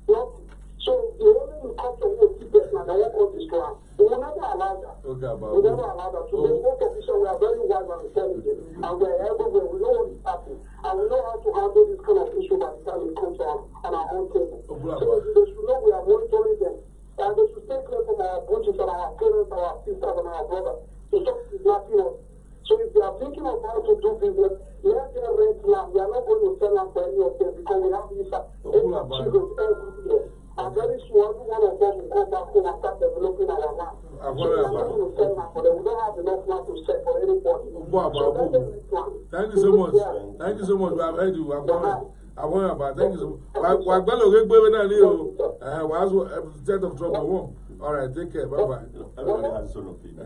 So the only culture will keep us and I won't go destroy. We will never allow that. We will never allow that. So both officials, we are very wise and intelligent. And we are everywhere. We know what is happening. And we know how to handle this kind of issue by the time it comes on our own table. So they should know we are monitoring them. And they should stay clear from our butchers and our parents, our sisters and our brothers. To stop kidnapping us. So if they are thinking of how to do business, let them rent land. We are not going to sell land for any of them because we have these children every year. And very soon, every one of them will go back home and start developing our land. So we are not going to sell land for them. We don't have enough land to sell for anybody. Thank you so much. Thank you so much. We have heard you. I want about. Thank you so much. We're going to get baby now. Was set of trouble. All right, take care. Bye-bye. Everybody has his own opinion.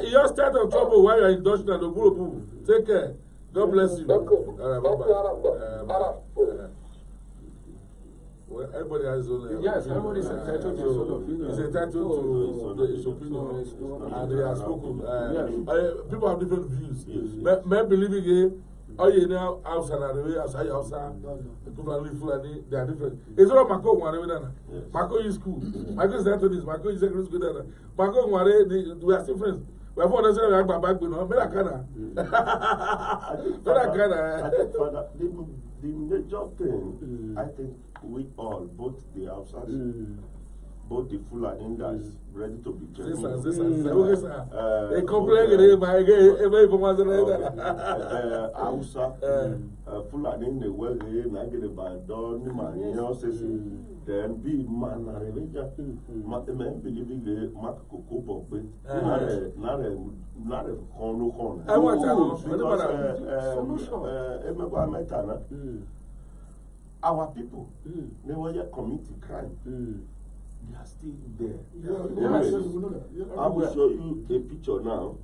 Your start of trouble while you're in Dutch and the Bulu. Take care. God bless you. All right, bye-bye. Well, everybody has his own. Yes, everybody is entitled to his own opinion. He's entitled to his opinion. And he has spoken. People have different views. Men believing in oh, you know, Hausa and the way outside Hausa, Fulani, they are different. It's all Mako Mare. Mako is cool. Mako is Methodist. Mako is secondary school. Mako Mare, we are still friends. We have found ourselves back with no Melakana. Father, the major thing, I think we all, both the Hausas, both the Fulani that is ready to be judged. They complain Hausa, Fulani in the way, Nagade by Don, then be man, man believing the Marco Copo, not a corner. I want our people, they were yet committing crime. They are still there. I will show you a picture now.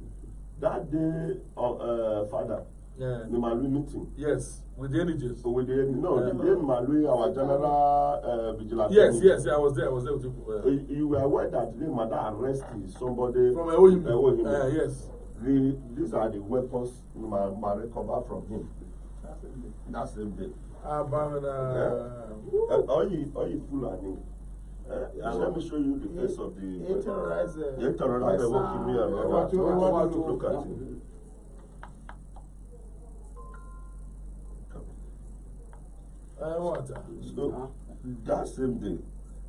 That day, Father, the Malui meeting. Yes, with the images. With the day Malui, our general vigilante. Yes, I was there. With you. You were aware that the mother arrested somebody from Ewohim. Yes. These are the weapons Ma recover from him. That's the day. All you Fulani. Let me show you the face of the terrorizer. The terrorizer walking me around. Look at him. So that same day,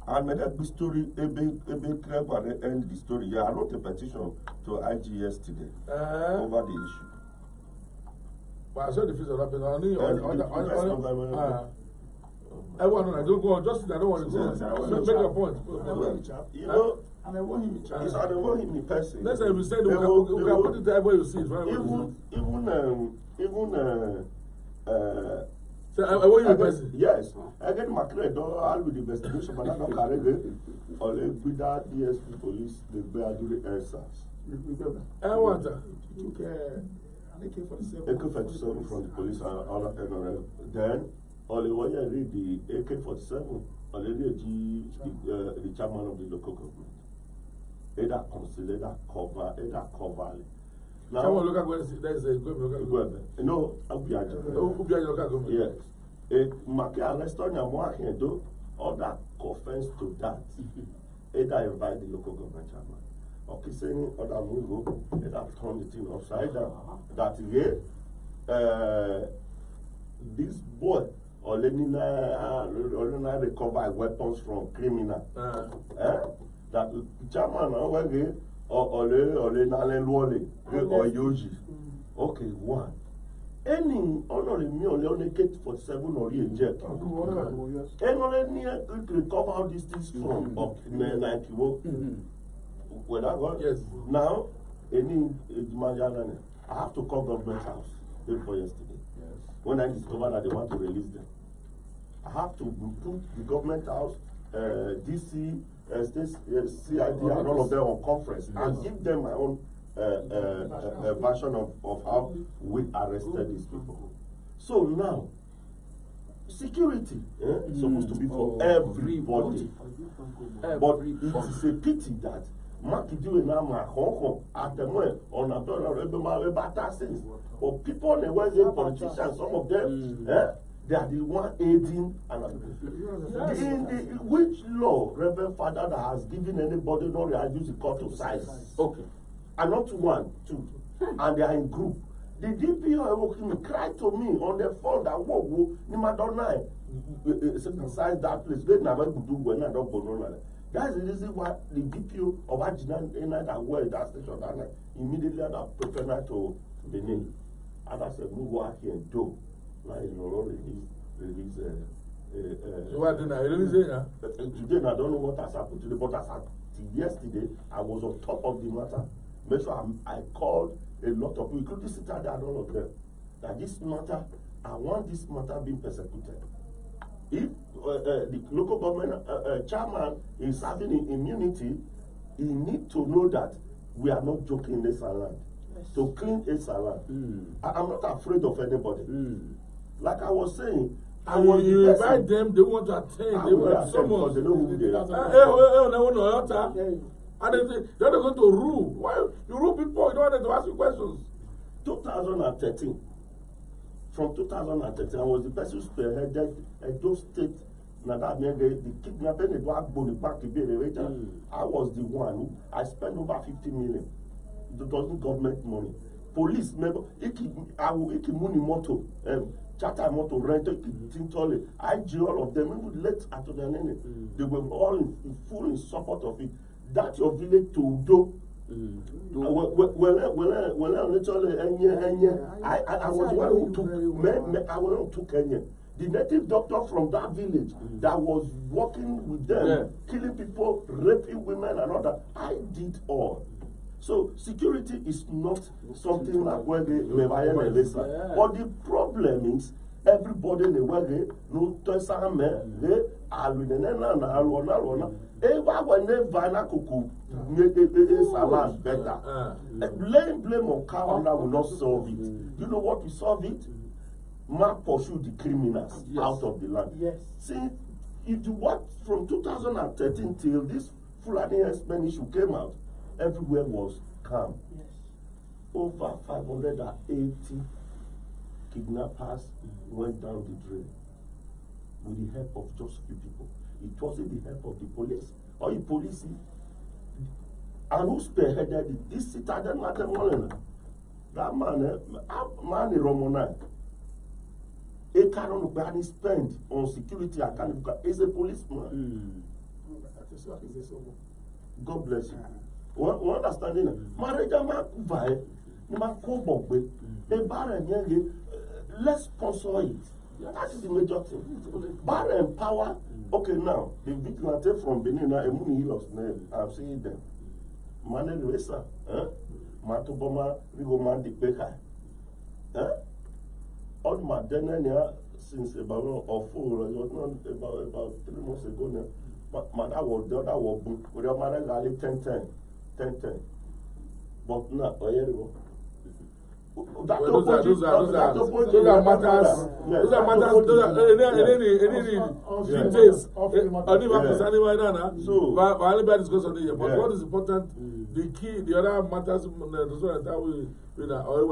I made a story, a big crap and end the story. Yeah, I wrote a petition to IGS today over the issue. But I saw the face of that I don't go on. Just I don't want to go. Make a point. You know, and I want him in charge. I don't want him in person. Next time we said we can put it there where you see it. So I want you in person. Yes. I get my credit. I'll do the investigation, but I don't carry it. Or with that DSP police, they bear do the air SARS. I want took AK-47. AK-47 from the police and then only when you read the AK-47, already the chairman of the local government. Either conceal, either cover. Now, Someone look at where there is a good local government. No, Ubiaja. Ubiaja local government. Yes. Make arrest on your more here do other offense to that. Either invite the local government chairman. Okay, saying other move, either turn the thing upside down. That this boy or Lenina recover weapons from criminal. That chairman or Yoji. Okay, one. Any honor me only get for 7 or 8 jet. And only near to recover all these things from Nike. When I got yes. Now, any I have to call government house before yesterday. Yes. When I discovered that they want to release them, I have to put the government house, DC, CID, and all of them on conference and give them my own version of how we arrested these people. So now, security is supposed to be for everybody. But it is a pity that or people on the West, politicians, some of them, they are the one aiding and which law, Reverend Father, that has given anybody no reduce the court to size? Okay. And not to 1, 2. And they are in group. The DPO cried to me on the phone that whoa, Nimadonai size that place. They never could do when I don't go. That's the reason why the DPO of Ajinan that were that station that night immediately had prepared to Benin. And I said, move out here and do. Like release So what did I really say? Today I don't know what has happened today, but as yesterday I was on top of the matter. Make sure I called a lot of people, including Citadel and all of them, that this matter, I want this matter being persecuted. If the local government chairman is having immunity, he needs to know that we are not joking in Esanland. Yes. To clean Esanland. I'm not afraid of anybody. Like I was saying, I was you invite them, they want to attend, they want someone. They know who they are. And they're not going to rule. Why you rule people? You don't want them to ask you questions. 2013. From 2013, I was the person who spearheaded those states. The kidnapping the back I was the one who I spent over 50 million. It wasn't government money. Police member, iki money moto, charter moto, rental, IG, all of them, even late after their name. They were all in full support of it. That's your village to do. I was one who took Kenya. The native doctor from that village that was working with them, killing people, raping women and all that, I did all. So security is not something like where they listen. But the problem is everybody in the world no better. Blame on Kawanda will not solve it. You know what will solve it? Mark pursue the criminals out of the land. Yes. See, if you watch from 2013 till this Fulani herdsmen issue came out, everywhere was calm. Yes. Over 580 kidnappers went down the drain with the help of just few people. It wasn't the help of the police or the police. And who spearheaded it? This Citadel Madam. That man in Romana. A canon ban is spent on security account is a policeman. God bless you. One understanding. Let's sponsor it. That is the major thing. Bar and power. Okay, now the vigilante from Benin, I'm seeing them. Manuel Esan, Matoboma, Rigoman de Peka. All my dinner since about or 4, it was not about 3 months ago now. But my dad was the other one with your mother 10-10. But now, That Well, those are opposite- matters. that Those opposite are level matters. father. Yes, Those are that matters. opposite Those are level. Yeah. details. Of the matter. Only one person anyway now. So- but anybody discuss on it. But Yeah. what is important? The key, the other matters. The one that we we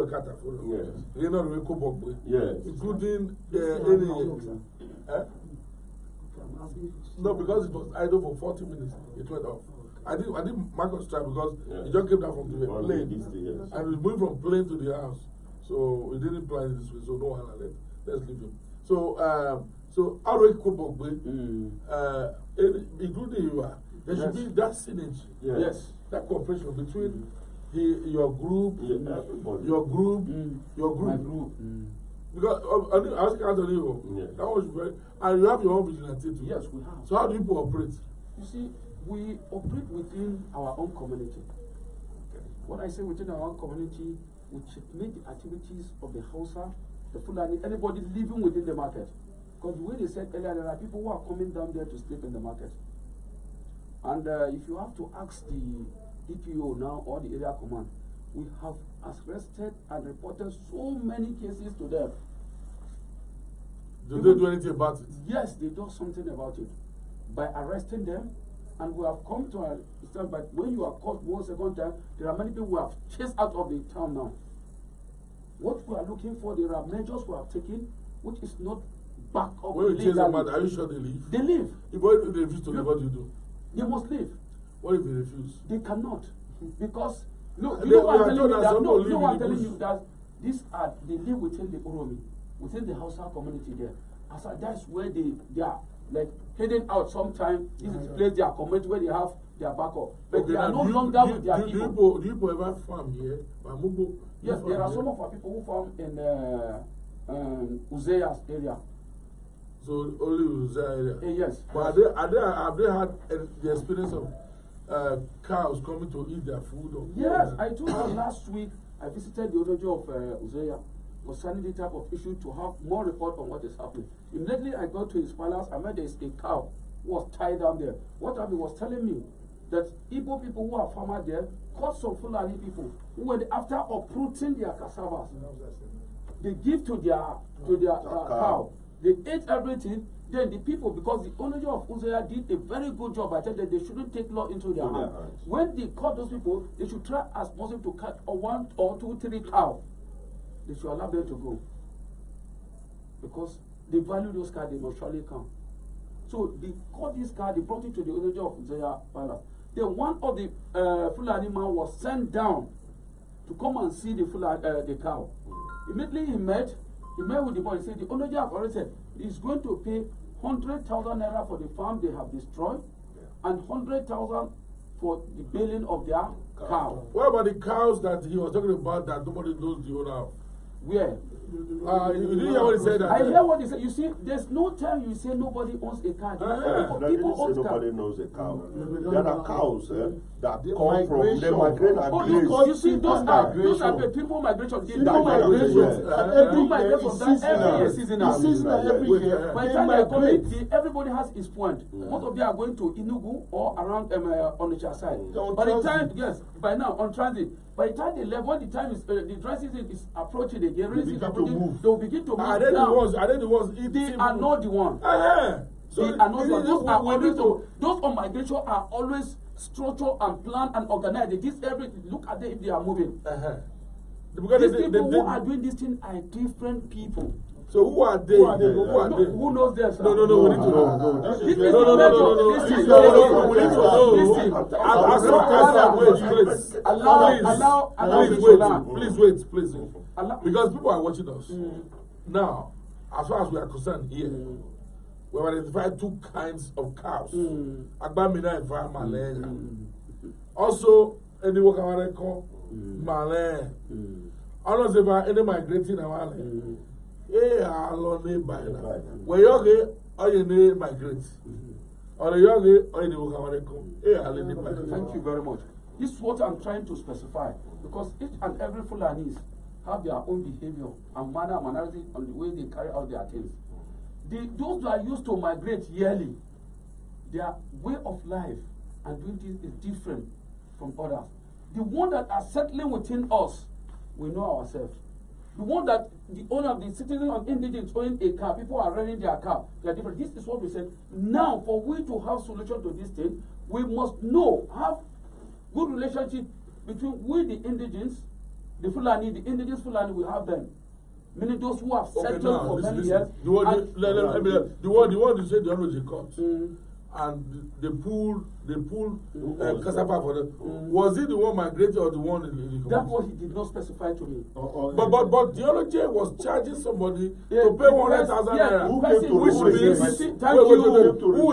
cut off. Yes. You know we cope up with, Yes. including any. No, because it was idle for 40 minutes. It went off. I didn't mark us try because Yeah. it just came down from the From plane. the east, yes. And we moved from plane to the house. So we didn't plan it this way, so no one let's leave him. So how do we cope up with including you there should Yes. be that synergy. Yes. Yes. That cooperation between your group, Yeah, everybody. your group, My group. Because I was counting you. Yeah. That was very, and you have your own vigilante too. Yes, we have. So how do you operate? You see, we operate within our own community. When I say within our own community, we checkmate the activities of the Hausa, the Fulani, anybody living within the market. Because the way they said earlier, there are people who are coming down there to sleep in the market. And if you have to ask the DPO now or the area command, we have arrested and reported so many cases to them. Do they do anything about it? Yes, they do something about it by arresting them, and we have come to a stand. But when you are caught one second time, there are many people who have chased out of the town now. What we are looking for, there are measures we have taken, which is not back up. When you chase them out, legally. are you sure they leave? They leave. If they refuse to leave, what do you do? They must leave. What if they refuse? They cannot, because no, They- you know what we I'm are telling told you that that some no, people you know live what in I'm the telling bush. you that these are they live within the Oromi, within the Hausa community there. As that's where they are like heading out sometime. This is the place they are community where they have their backup, but Okay, they are now no do you- longer do with you- their do you people. Do you ever farm here? Mamugo, Yes, there are some of our people who farm in Uzeya's area. So only Uzza area. Yes. But have they had the experience of cows coming to eat their food? Or Yes, I told you last week I visited the Odojo of Uzeya concerning the type of issue to have more report on what is happening. Immediately I got to his palace, I met there is a cow who was tied down there. What he was telling me that Igbo people who are farmers there caught some Fulani people who were after uprooting their cassavas. They give to their cow. They ate everything. Then the people, because the owner of Uzeya did a very good job, I tell them they shouldn't take law into their hands. When they caught those people, they should try as possible to catch one or two, three cows. They should allow them to go. Because they value those cows, they must surely come. So they caught this cow, they brought it to the owner of Uzeya palace. Then one of the Fulani man was sent down to come and see the cow. Immediately he met with the boy. He said, the owner have already said he's going to pay 100,000 naira for the farm they have destroyed and 100,000 for the bailing of their cow. What about the cows that he was talking about that nobody knows the owner of? Where? You didn't hear what he said? I hear what he said. You see, there's no time you say nobody owns a cow. People Say own nobody cows. knows a cow. There are cows that The come from they migration. migrate and Oh, graze. you see, those are Migration. people migration. They People don't migrate. migration. People migrate from that every year seasonal. It's seasonal every Wait, year. By the They time they are migrate. coming, everybody has his point. Most of them are going to Enugu or around Onitsha side. On By the time, transit. yes, by now on transit. By the time they left, when the time is the dry season is approaching, the rain season is begin to approaching, move. they will begin to move Are they the down. ones? Are they the ones eating? They are not the one. So They are not the one. Those are we always need to. those on migration are always structured and planned and organized. They give everything. Look at them if they are moving. Because These they- people they- who are doing this thing are different people. So who are they? Who are they? Who are they? Who knows this? No, we need to know. This This is is No, the measure. Listen, Listen, no, we need to know. listen. As long as wait, please. Allow Please me wait. to learn. Please wait, please. Allow- Because people are watching us. Now, as far as we are concerned here, we have identified two kinds of cows. Agbamina and Malaya. Also, any work I call Malaya. Almost if any migrating around. By now. Where you migrate. Or you any work Thank you very much. This is what I'm trying to specify, because each and every Fulanese have their own behavior and mannerism on the way they carry out their things. Those who are used to migrate yearly, their way of life and doing things is different from others. The ones that are settling within us, we know ourselves. The one that the owner of the citizen of indigents owning a car, people are renting their car. They are different. This is what we said. Now, for we to have solution to this thing, we must have good relationship between we the indigents, the Fulani, the indigenous Fulani. We have them. Meaning those who have settled for many years. The one you said the other is a court. And they pulled cassava for them. Was it the one migrated or the one in the community? That's what he did not specify to me. But the other J was charging somebody to pay 100,000 naira. Who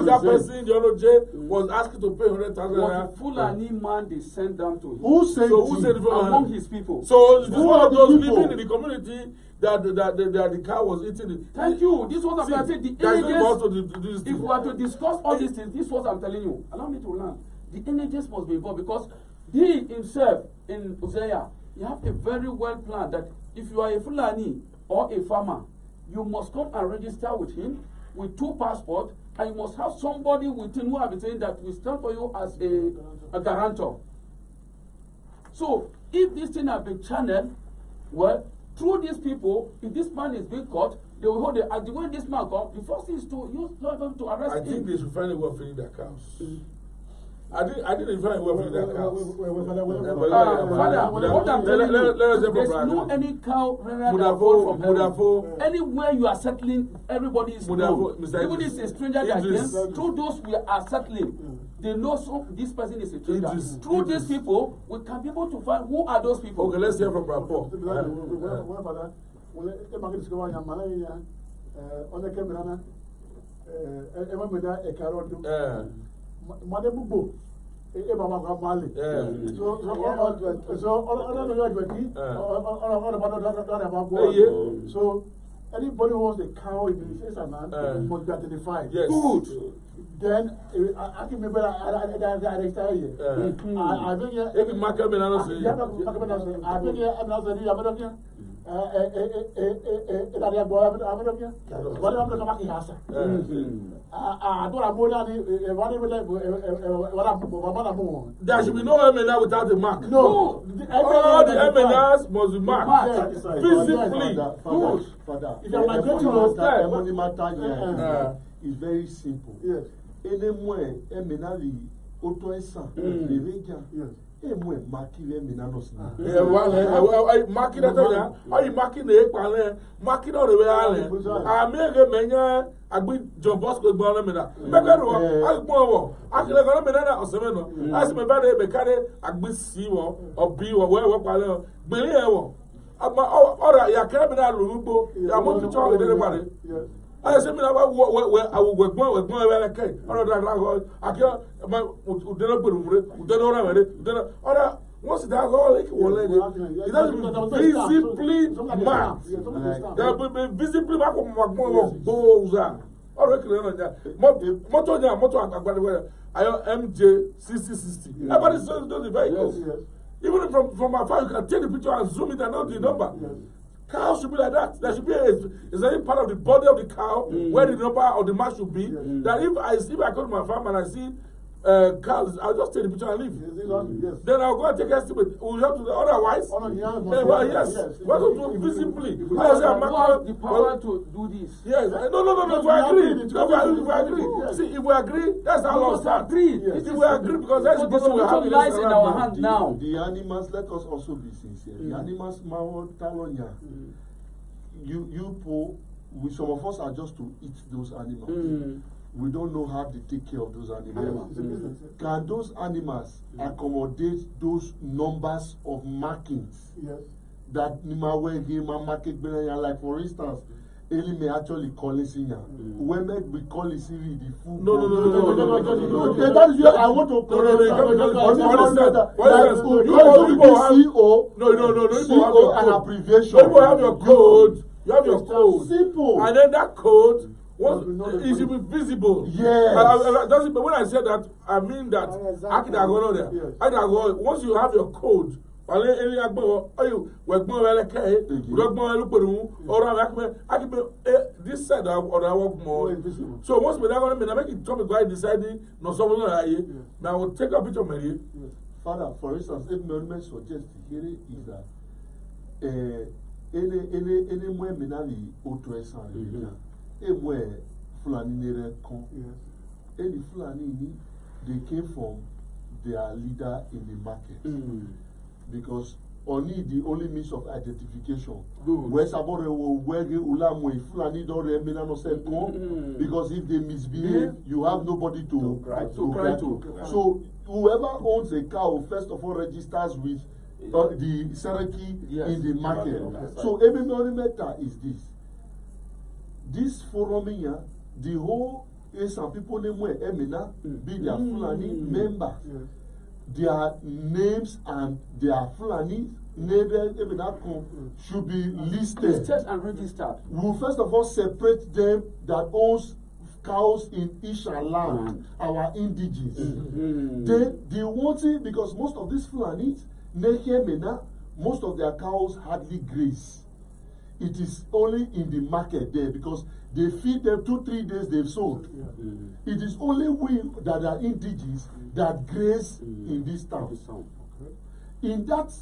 is that person? The other J was asking to pay 100,000 naira. Was the Fulani man they sent down to him? Who said among his people? So this one of those living in the community that the cow was eating it. Thank you. This was what I said. The images, if we are to discuss all these things, this was I'm telling you. Allow me to learn. The images must be involved because he himself in Uzaya, you have a very well planned that if you are a Fulani or a farmer, you must come and register with him with 2 passports, and you must have somebody within who have been saying that we stand for you as a guarantor. So if this thing has been channeled, well, through these people, if this man is being caught, they will hold it. And the way this man comes, the first thing is to use law to arrest him. I think they should find a way of feeding their cows. I think they find a way of feeding their cows. Father, what I'm telling you, there's no any cow from heaven. Anywhere you are settling, everybody is known. Even if it's a stranger that came, through those we are settling, they know this person is a stranger. Through these people, we can be able to find who are those people. Okay, let's hear from Bravo. So anybody who wants a cow in the Esanland must be identified. Yes. Good. Then I can remember I tell you. I think if you mark up in another there should be no MNR without a mark. No. All the MNRs must be marked. Physically. If you're migrating it's very simple. Yes. Anywhere, MNR, Auto Esan, the region. Yes. Marking are you marking the equal? Marking all the way island. I make a mania. I be John Bosco Bonamina. I go. I can go to or seven. As my body became a bit C or B or wherever. Believe. All right, you can't be that Lubo. I want to talk with everybody. I said, I will work more with my I can't. I can't. Once that all it visibly marked. There will be visibly marked. MJ 6060. Everybody says those vehicles. Even from afar, you can take the picture and zoom it and know the number. Cow should be like that. There should be a part of the body of the cow where the number of the mark should be. That if I go to my farm and I see cows, I'll just take the picture and leave. Then I'll go and take estimate. We'll have to otherwise. Yes. What to do visibly? The power to do this. Yes. No. We agree. See, if we agree, that's how long start. If we agree, because that's the solution lies in our hand now. The animals, let us also be sincere. The animals, Talonya, some of us are just to eat those animals. We don't know how to take care of those animals. Can those animals accommodate those numbers of markings that market like for instance, Eli may actually call it singer. When we call it Siri, the food. No. That is where I want to CO and abbreviation. You have your code. You have your code. Simple. And then that code. It should be visible. Yes. But when I say that, I mean that once you have your code, this side or I work more. So once we're going to make it come by deciding no someone now we'll take a picture of me. Father, for instance, if government suggests here is that ene mwe menali auto Esan mwe Fulani nere kon any Fulani they came from their leader in the market because only the only means of identification. Where somebody will wear ulamwe Fulani don't remember no say because if they misbehave, you have nobody to cry to. So whoever owns a cow first of all registers with the Seriki in the market. So every matter is this forum here, the whole Esan people name where Emina be their Fulani members. Their names and their Fulani should be listed and registered. We will first of all separate them that owns cows in Esanland, our indigenous. They want it because most of these Fulani, most of their cows hardly graze. It is only in the market there because they feed them 2-3 days they've sold. It is only we that are indigenous that graze in this town. In that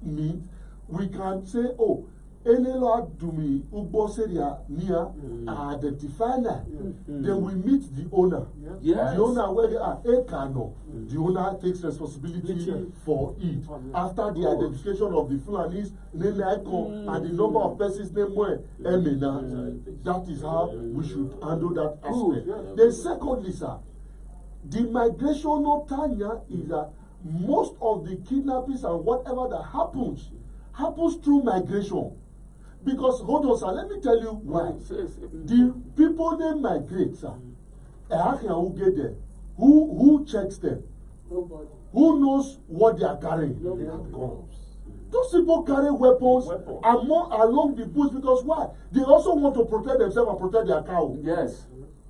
means we can say, oh, any Lord do me Uboseria near identify that. Then we meet the owner. The owner where they are Ekano. The owner takes responsibility for it. After the identification of the Fulanis, and the number of persons named Emina, that is how we should handle that aspect. Then secondly, sir, the migration of Tanya is that most of the kidnappings and whatever that happens through migration. Because hold on, sir, let me tell you why. The people they migrate, sir, who get there? Who checks them? Nobody. Who knows what they are carrying? Nobody. Those people carry weapons along the bush because why? They also want to protect themselves and protect their cow. Yes.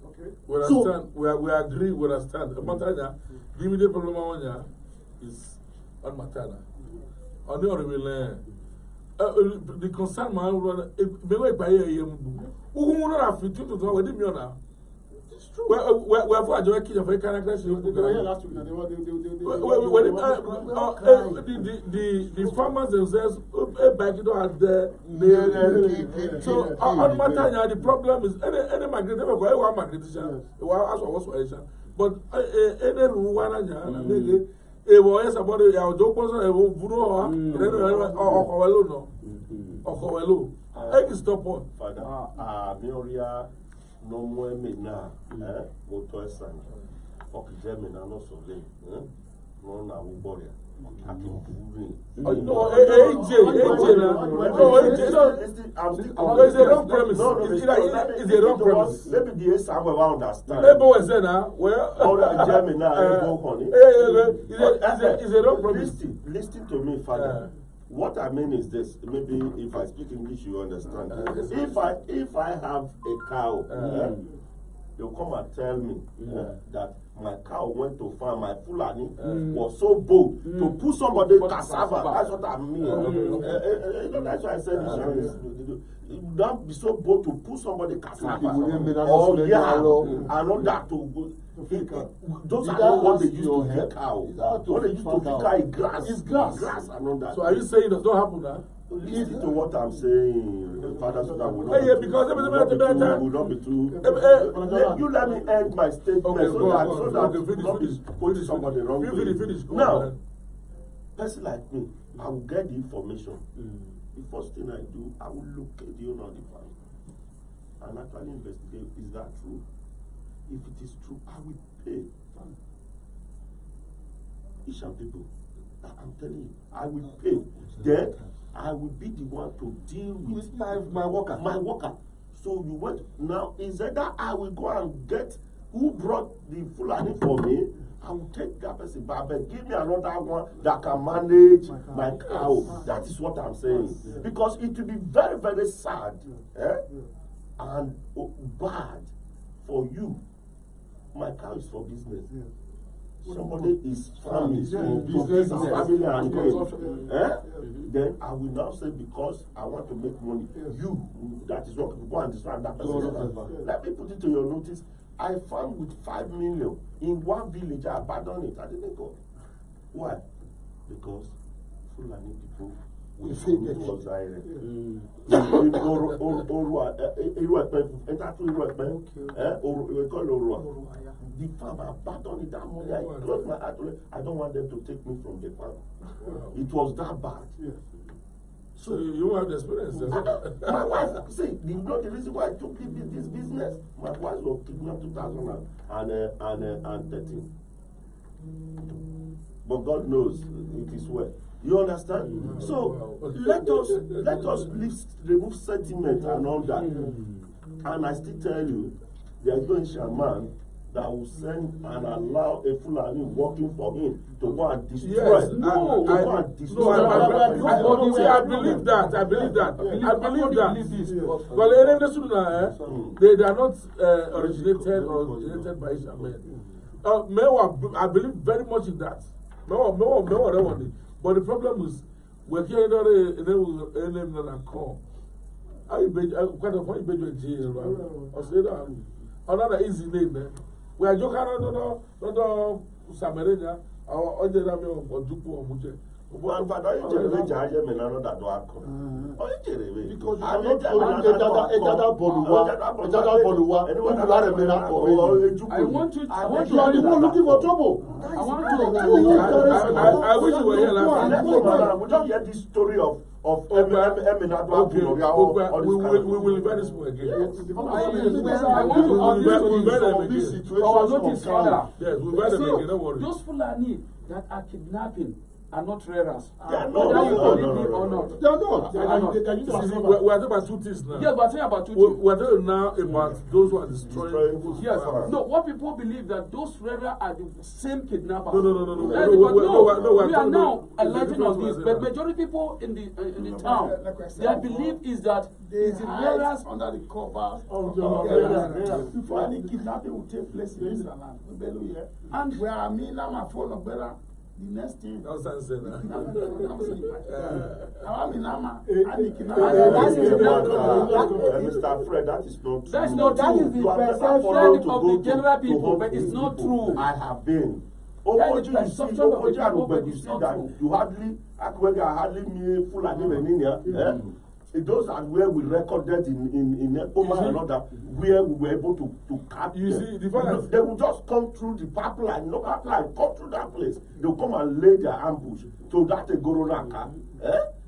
Okay. We understand. We agree. We understand. Matana, the immediate problem on is on Matana. On the other the concern man maybe by who not have fit to do with me now. It's true. We have a joke of a character. The farmers themselves back it at the so on Matanya the problem is any migrant never go one migration. But any one yes about the joke stop on. Father, Mioria, no more mena, motor Esan, Okijemi, and also no, now we border. I'm it's a wrong premise. It's a wrong premise. Maybe the Esan will understand. Maybe was there now. Well, it's a wrong premise. Listen to me, Father. What I mean is this. Maybe if I speak English, you understand. If I have a cow, they'll come and tell me that my cow went to farm, my Fulani was so bold to put somebody cassava. That's what I mean. That's why I said insurance. You don't be so bold to put somebody cassava or and all that to those are not what they used to feed cow. What they used to feed cow is grass. It's grass and all that. So are you saying it does not happen now? Listen to what I'm saying, Father, so that will not be too. You let me end my statement so that not be putting somebody wrong. Now, person like me, I will get the information. The first thing I do, I will locate the owner of the farm and actually investigate. Is that true? If it is true, I will pay. Esan people, I'm telling you, I will pay. Then I will be the one to deal with my worker. So you went now. Is that I will go and get who brought the Fulani for me? I will take that person, but give me another one that can manage my cow. That is what I'm saying. Because it will be very, very sad and bad for you. My cow is for business. Somebody is farming for business, family and game. Then I will now say because I want to make money. You, that is what go and destroy that person. Let me put it to your notice. I farmed with 5 million in one village. I abandoned it. I didn't go. Why? Because Fulani people we for Zaire. We call Orua. The farm abandoned it that money. I closed my eyes. I don't want them to take me from the farm. It was that bad. So you have the experience. My wife, see, you know the reason why I took this business? My wife was kidnapped 2013. But God knows it is well. You understand? So let us remove sentiment and all that. And I still tell you, there is no shaman that will send and allow a Fulani working for him to go and destroy. Yes, I believe that. Well, they are not originated by Ishaman. I believe very much in that. But the problem is, we're here in call. I quite a point in jail. I say that another easy name. We are joking, no, Samarina, or Ojerame or Jupu or Muje. Because you are not I want you are the one looking for trouble. I wish you were here last time. We don't hear this story of we will invite this one again. I want to of this situation. Yes, we invite them again, don't worry. Those Fulani that are kidnapping are not rearers. They are Whether you believe me or not. They are not. We are talking about two things now. Yes, but talking about two We are talking now about those who are destroying people's yes. farms. No, what people believe that those rearers are the same kidnappers. No. We are now enlightened on this, but majority people in the town, their belief is that They the hide rearers under the covers of the before any kidnapping will take place in Esanland. And where I mean, I'm a phone of better. The next thing. No sense in that. Mr. Fred, that is not true. That's not That true. is the You are better perception followed of the general people, but it's not true. I have been. That is the perception of the people, but it's not true. You hardly me full and even those are where we recorded in Oma and all that, where we were able to capture. You see, the fact they will just come through the pipeline, come through that place. They will come and lay their ambush to that Goronaka.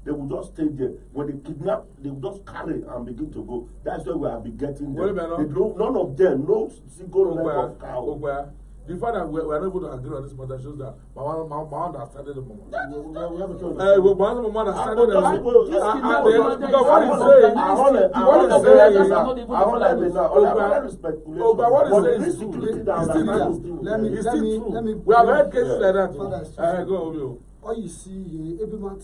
They will just stay there. When they kidnap, they will just carry and begin to go. That's where we have been getting them. None of them, no single leg of cow. The fact that we are not able to agree on this matter shows that my understanding the moment. We have a choice. My understanding the moment. We have heard cases like that. Go on. All you see here, every man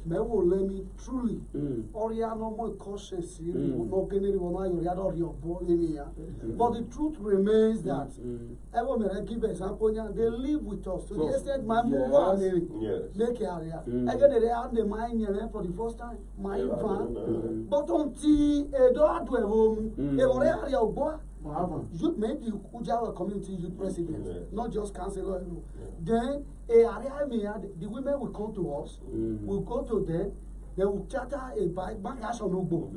me will let me truly. Oriano more cautious, no getting but the truth remains that ever may I give example, they live with us. So the extent my move on make area. Again, they are the mine for the first time, my van. But until a door to a home, a area of boy. You make the Ujawa community youth president, not just councillor. Then the women will come to us, we'll go to them, they will charter a bike, back ash on Ugbo.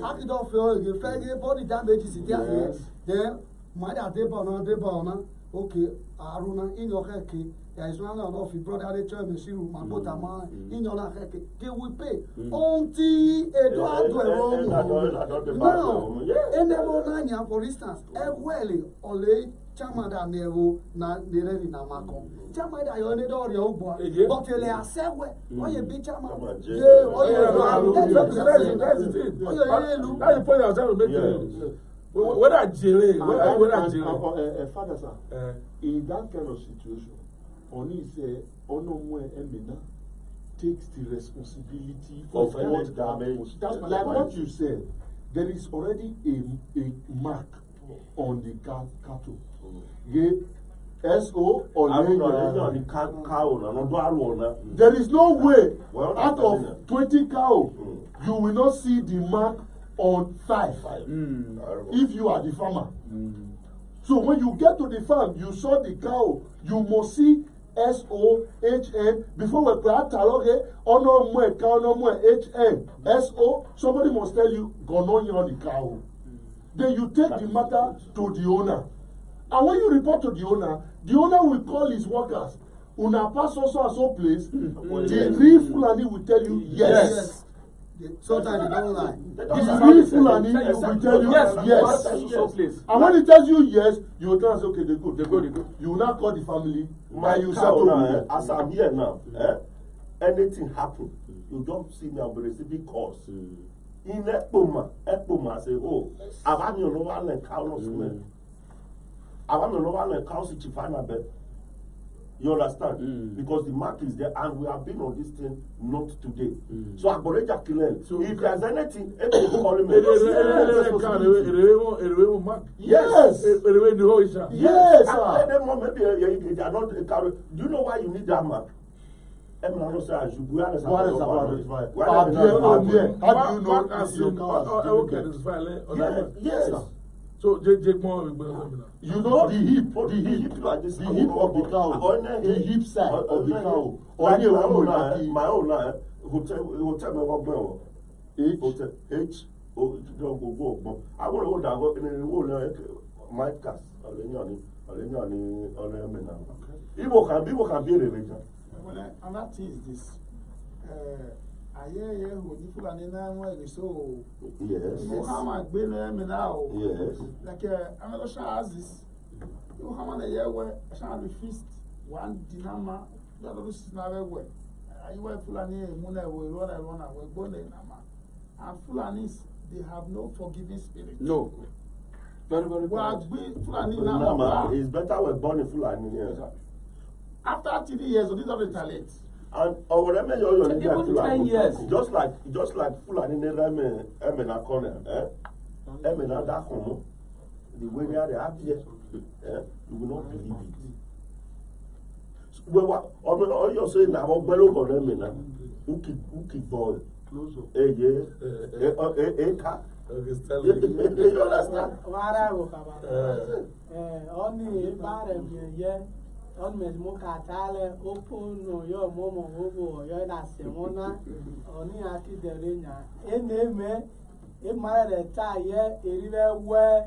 After the body damage is there, then my debona, okay, Aruna, in your head, there is one of your brother, the church, Messiru, Mabotama, in your head, they will pay. Until a door now, and never, for instance, Eweli, Ole, Chamada Nevo, Neredi Namako. Chamada, you only door your boy, but you are said, why you be Chama? That's the point I was trying to make. What are jail? Father, sir, in that kind of situation, only say, Onomwe Emina takes the responsibility of what damage. That's like what you said. There is already a mark on the cattle. S.O. or there is no way out of 20 cows you will not see the mark on 5 if you are the farmer. So when you get to the farm, you saw the cow, you must see SOHN. Before we create taloge, ono mwe HN. SO. Somebody must tell you, gono on the cow. Then you take the matter to the owner. And when you report to the owner will call his workers. Una pass so place. The real Fulani will tell you yes. Sometimes they don't lie. The real Fulani will tell you yes. And when he tells you yes, you will tell us, okay, they go. You will not call the family. My you settle now, as I'm here now, anything happen, you don't see me, I'll be receiving calls. In Ekpoma say, oh, I've no one and cow I've no one and cow bed. You understand? Because the mark is there and we have been on this thing not today. So I already clear. So if there's anything, call him. Yes. Yes. Maybe they are not. Do you know why you need that mark? How do you know? Yes. So you know the hip of the cow, the hip side of the cow. My own hotel hotel H O I want to go in the whole my cast. People can be a religion. And that is this. I hear who you put an in so. Yes. Muhammad been now. Yes. Like another shah this. Muhammad a year where I shall be feast one dinama, the other is never way. I wear Fulani, Muna will run away, born in Nama. And Fulanis, they have no forgiving spirit. No. Very, very well, Fulani Nama is better when born in Fulani. Yes. After 3 years, these are retaliate. And or whatever you're 10 years. Just like Fulani Emena corner, Emena that home, the way they are here, you will not believe it. Well, all you're saying now, Bello or Emena, who keep ball. You understand? On me smoke tale open no your momo hobo yo na semona oni aki de lenya eneme e mara ta ye eriwe we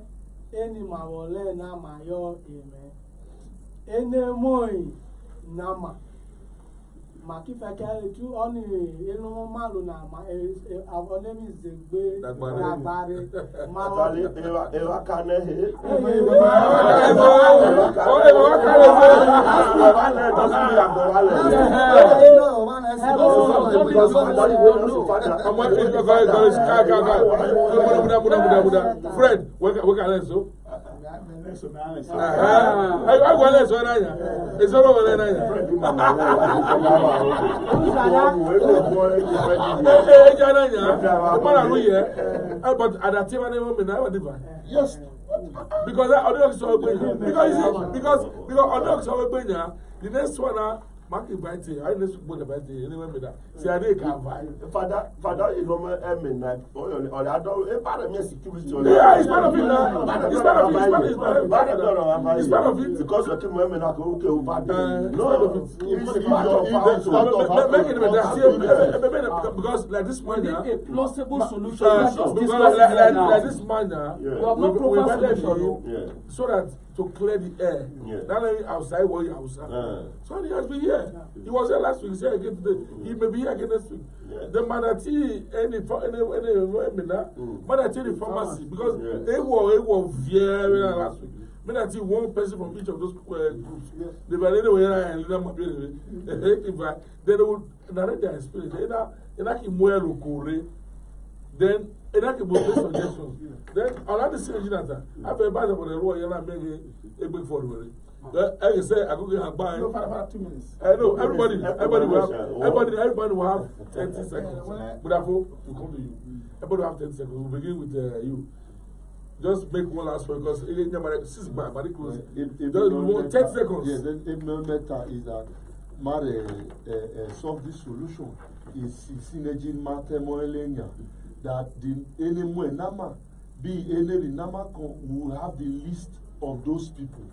eni mawole na mayo eme enemoi nama makifeke tu oni enu malu na ma abonemi zegbe dagbare Matali ewa kane he Fred, what can I do? I want to say, it's all over but at that time, yes, because I don't the next one. Mark inviting. I need to put the birthday. Anyway, me that. See, I didn't come by. Father, you know, midnight. Or I don't. Part of me security. Yeah, it's part of it now. It's part of it. It's part of it. Because you keep women like okay, no, because like this man, a plausible solution. Like this man, we invited him so that to clear the air. Not only outside, what outside. So he has been here. He was here last week. He's here again today. He may be here again next week. The Manati, any Manati, the pharmacy, because they were very last week. Manati, one person from each of those groups. They were anyway, and then they would narrate their experience. Then, suggestions. Then, another suggestion I've been about the royal and I'm making a big forward. I say, I go and buy. No, for 2 minutes. I know everybody will have 30 seconds. But therefore, to come to you, everybody will have 30 seconds. We'll begin with you. Just make one last one because it's never 6 by body close. Just 10 seconds. Yes, the matter is that solve this solution is synergy matter that the enemy nama be any nama will have the list of those people.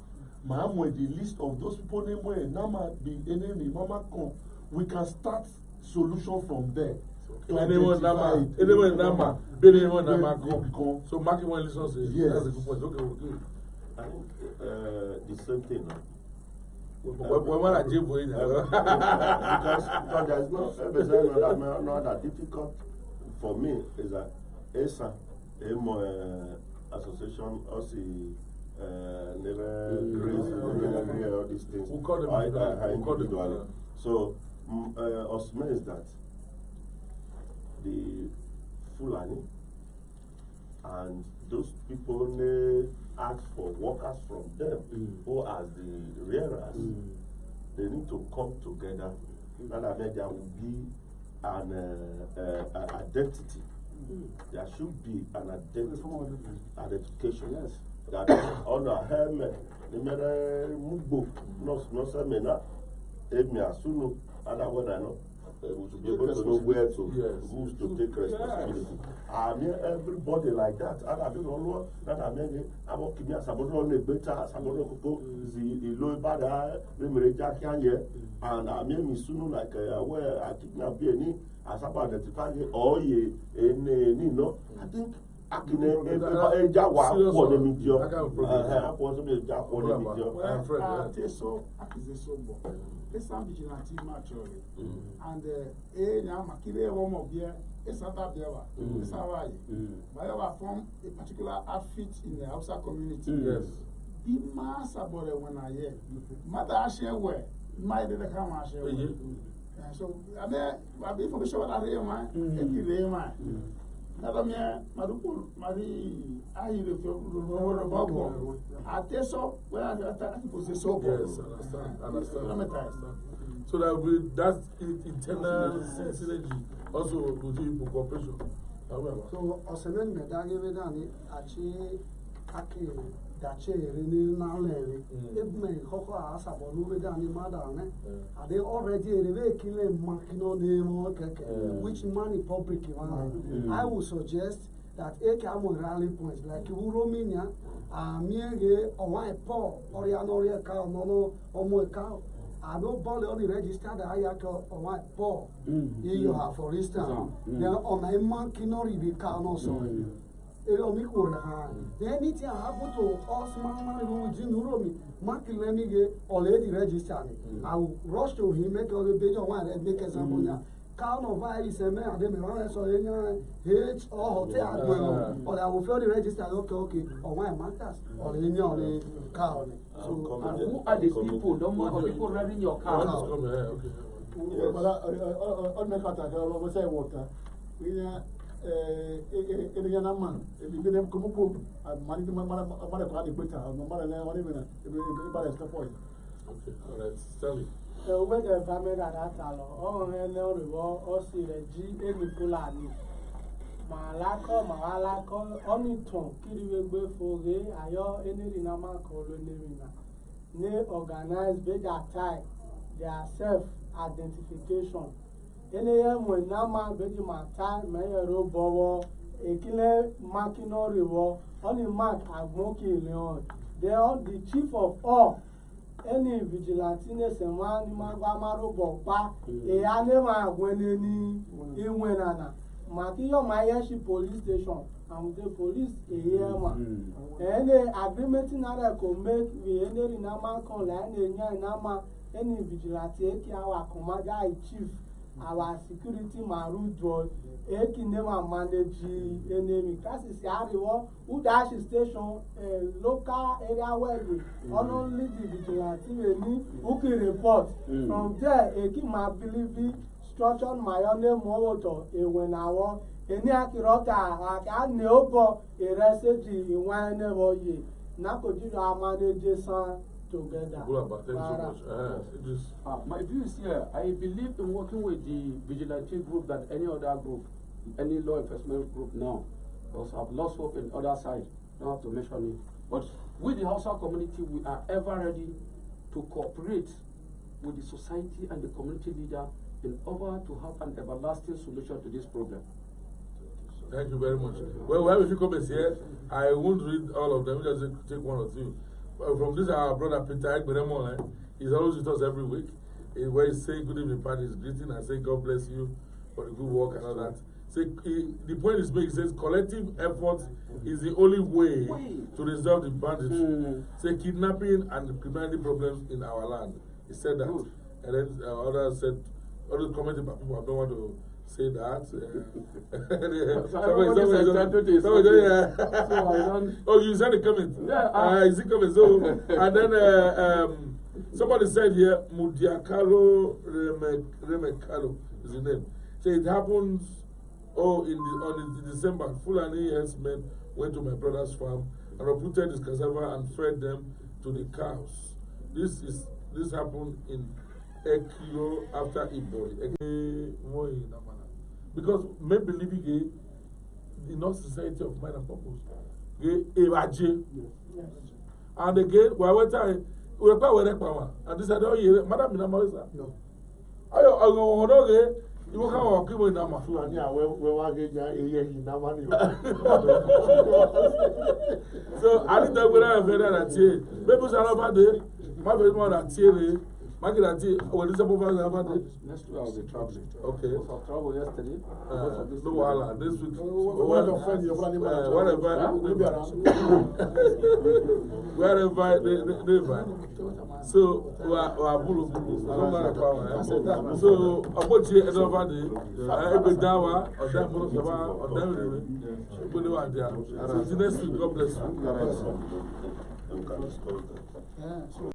with the list of those people name where Nama be enemy, Mama come. We can start solution from there. Anyone Nama, come. So marking one listen says, yes, that's a good point. Okay. I think the same thing. Because there's not that difficult for me is that Esan, association, also never agree all these things. We'll call them individually. So, Osman is that the Fulani and those people they ask for workers from them who are the rearers, they need to come together and then there will be an identity. There should be an identification. Yes. That on a helmet, the matter mugbo, no semena, emi asunu, other one I know. We should be able to know where to who's to take responsibility. I mean everybody like that. And I don't know that I mean about Kimia Sabodo better Sabodo Kupo the low bada Remereja Kanye and I mean Misuno like where I kidnap any as about identifying or ye no. I think I can Esan vigilante actually, and now Makile home of here, Esan Tabiawa, Esan Bayawa form a particular outfit in the Hausa community. Yes. Be mass about it when I hear. Mother share where, my did come and share. So I mean, I'll be for the show that I am, and you lay my. Nadamia, Maruku, Marie, I live over a bubble. I tell so where I was so. Yes, understand. So that will that internal synergy also will do cooperation. However. So, Osemen Medani Vedani, Achi, Aki, Dache, Renil Nale, Ibme, Hoko Asabo, Vedani Madane, are they already killing Makino name, which money public? I would suggest that Ekamo rally points like Uromina, Miege, or my paw, or Yanoria cow, no, or more cow. I don't bother only register the Ayaka or my paw. You have, for instance, then on my monkey nor the cow also. Anything happen to us, man, who will Romi, Mark Lemige, already registered. I will rush to him, make all the page of one and make a sample. Count virus and man, they may run so H or hotel, or I will fill the register, okay, or why matters, or in your cow. So, who are these people? Don't want people running your car. On my car, I will say water. Man, if you get them come up, money to my mother, better, no matter what even if step point. Okay, all right, tell me. Over the family at all, and now the war, or see the G. Any Fulani. Malako, only tongue, Kiriwe for gay, Ayo, any Nama colonina. They organize better type, their self identification. When Nama Benjamin time, Mayor Bowo, a killer Makino River, only Mark Agmoki Leon. They are the chief of all. Any vigilantes and one Magamaro Bopa, a anima when any in Wenana. Makio Mayashi police station, and the police a year. Any agreement in other could make we ended in Nama Conland, and Nama, any vigilante, our commander chief. Our security maru joy, never manage enemy. That is the who dash station, local area where not only the vigilante who can report. From there, my belief structured my own motor when I want any accurata, I know a recipe in one never ye. Nakoji manage son. Together. Thank you so much. My view is here. I believe in working with the vigilante group than any other group, any law enforcement group now. Because I've lost hope in other side. Don't have to mention it. But with the Hausa community, we are ever ready to cooperate with the society and the community leader in order to have an everlasting solution to this problem. Thank you very much. Well, if you come here, I won't read all of them. Just take one or two. from this our brother Peter Egberemole, he's always with us every week. Where he's saying good evening, party, he's greeting and saying God bless you for the good work and all that. So the point is made, he says collective effort is the only way to resolve the banditry. Say kidnapping and criminality problems in our land. He said that. Good. And then others said, others commented, but people don't want to say that. Oh, you said the comment. Yeah. Is it comment? So, and then somebody said here, Mudiakalo Remekalo is the name. So it happens. On December, Fulani herdsmen went to my brother's farm and uprooted his cassava and fed them to the cows. This happened in Ekio after Ibori. Because men believe in not society of mind and purpose. And again, we went and this said, oh, yeah, Madam Minamasa. No. You can't walk in Nama. So I didn't know whether I had that here. Maybe it's another day. My favorite one at here. Market at here. What is the over there? Next week I'll be traveling. Okay. I traveled yesterday. No, wala. This week. Wherever they so we are bulu. So about you over there. Every dawa or that bulu saba or that really. So next week, God bless you.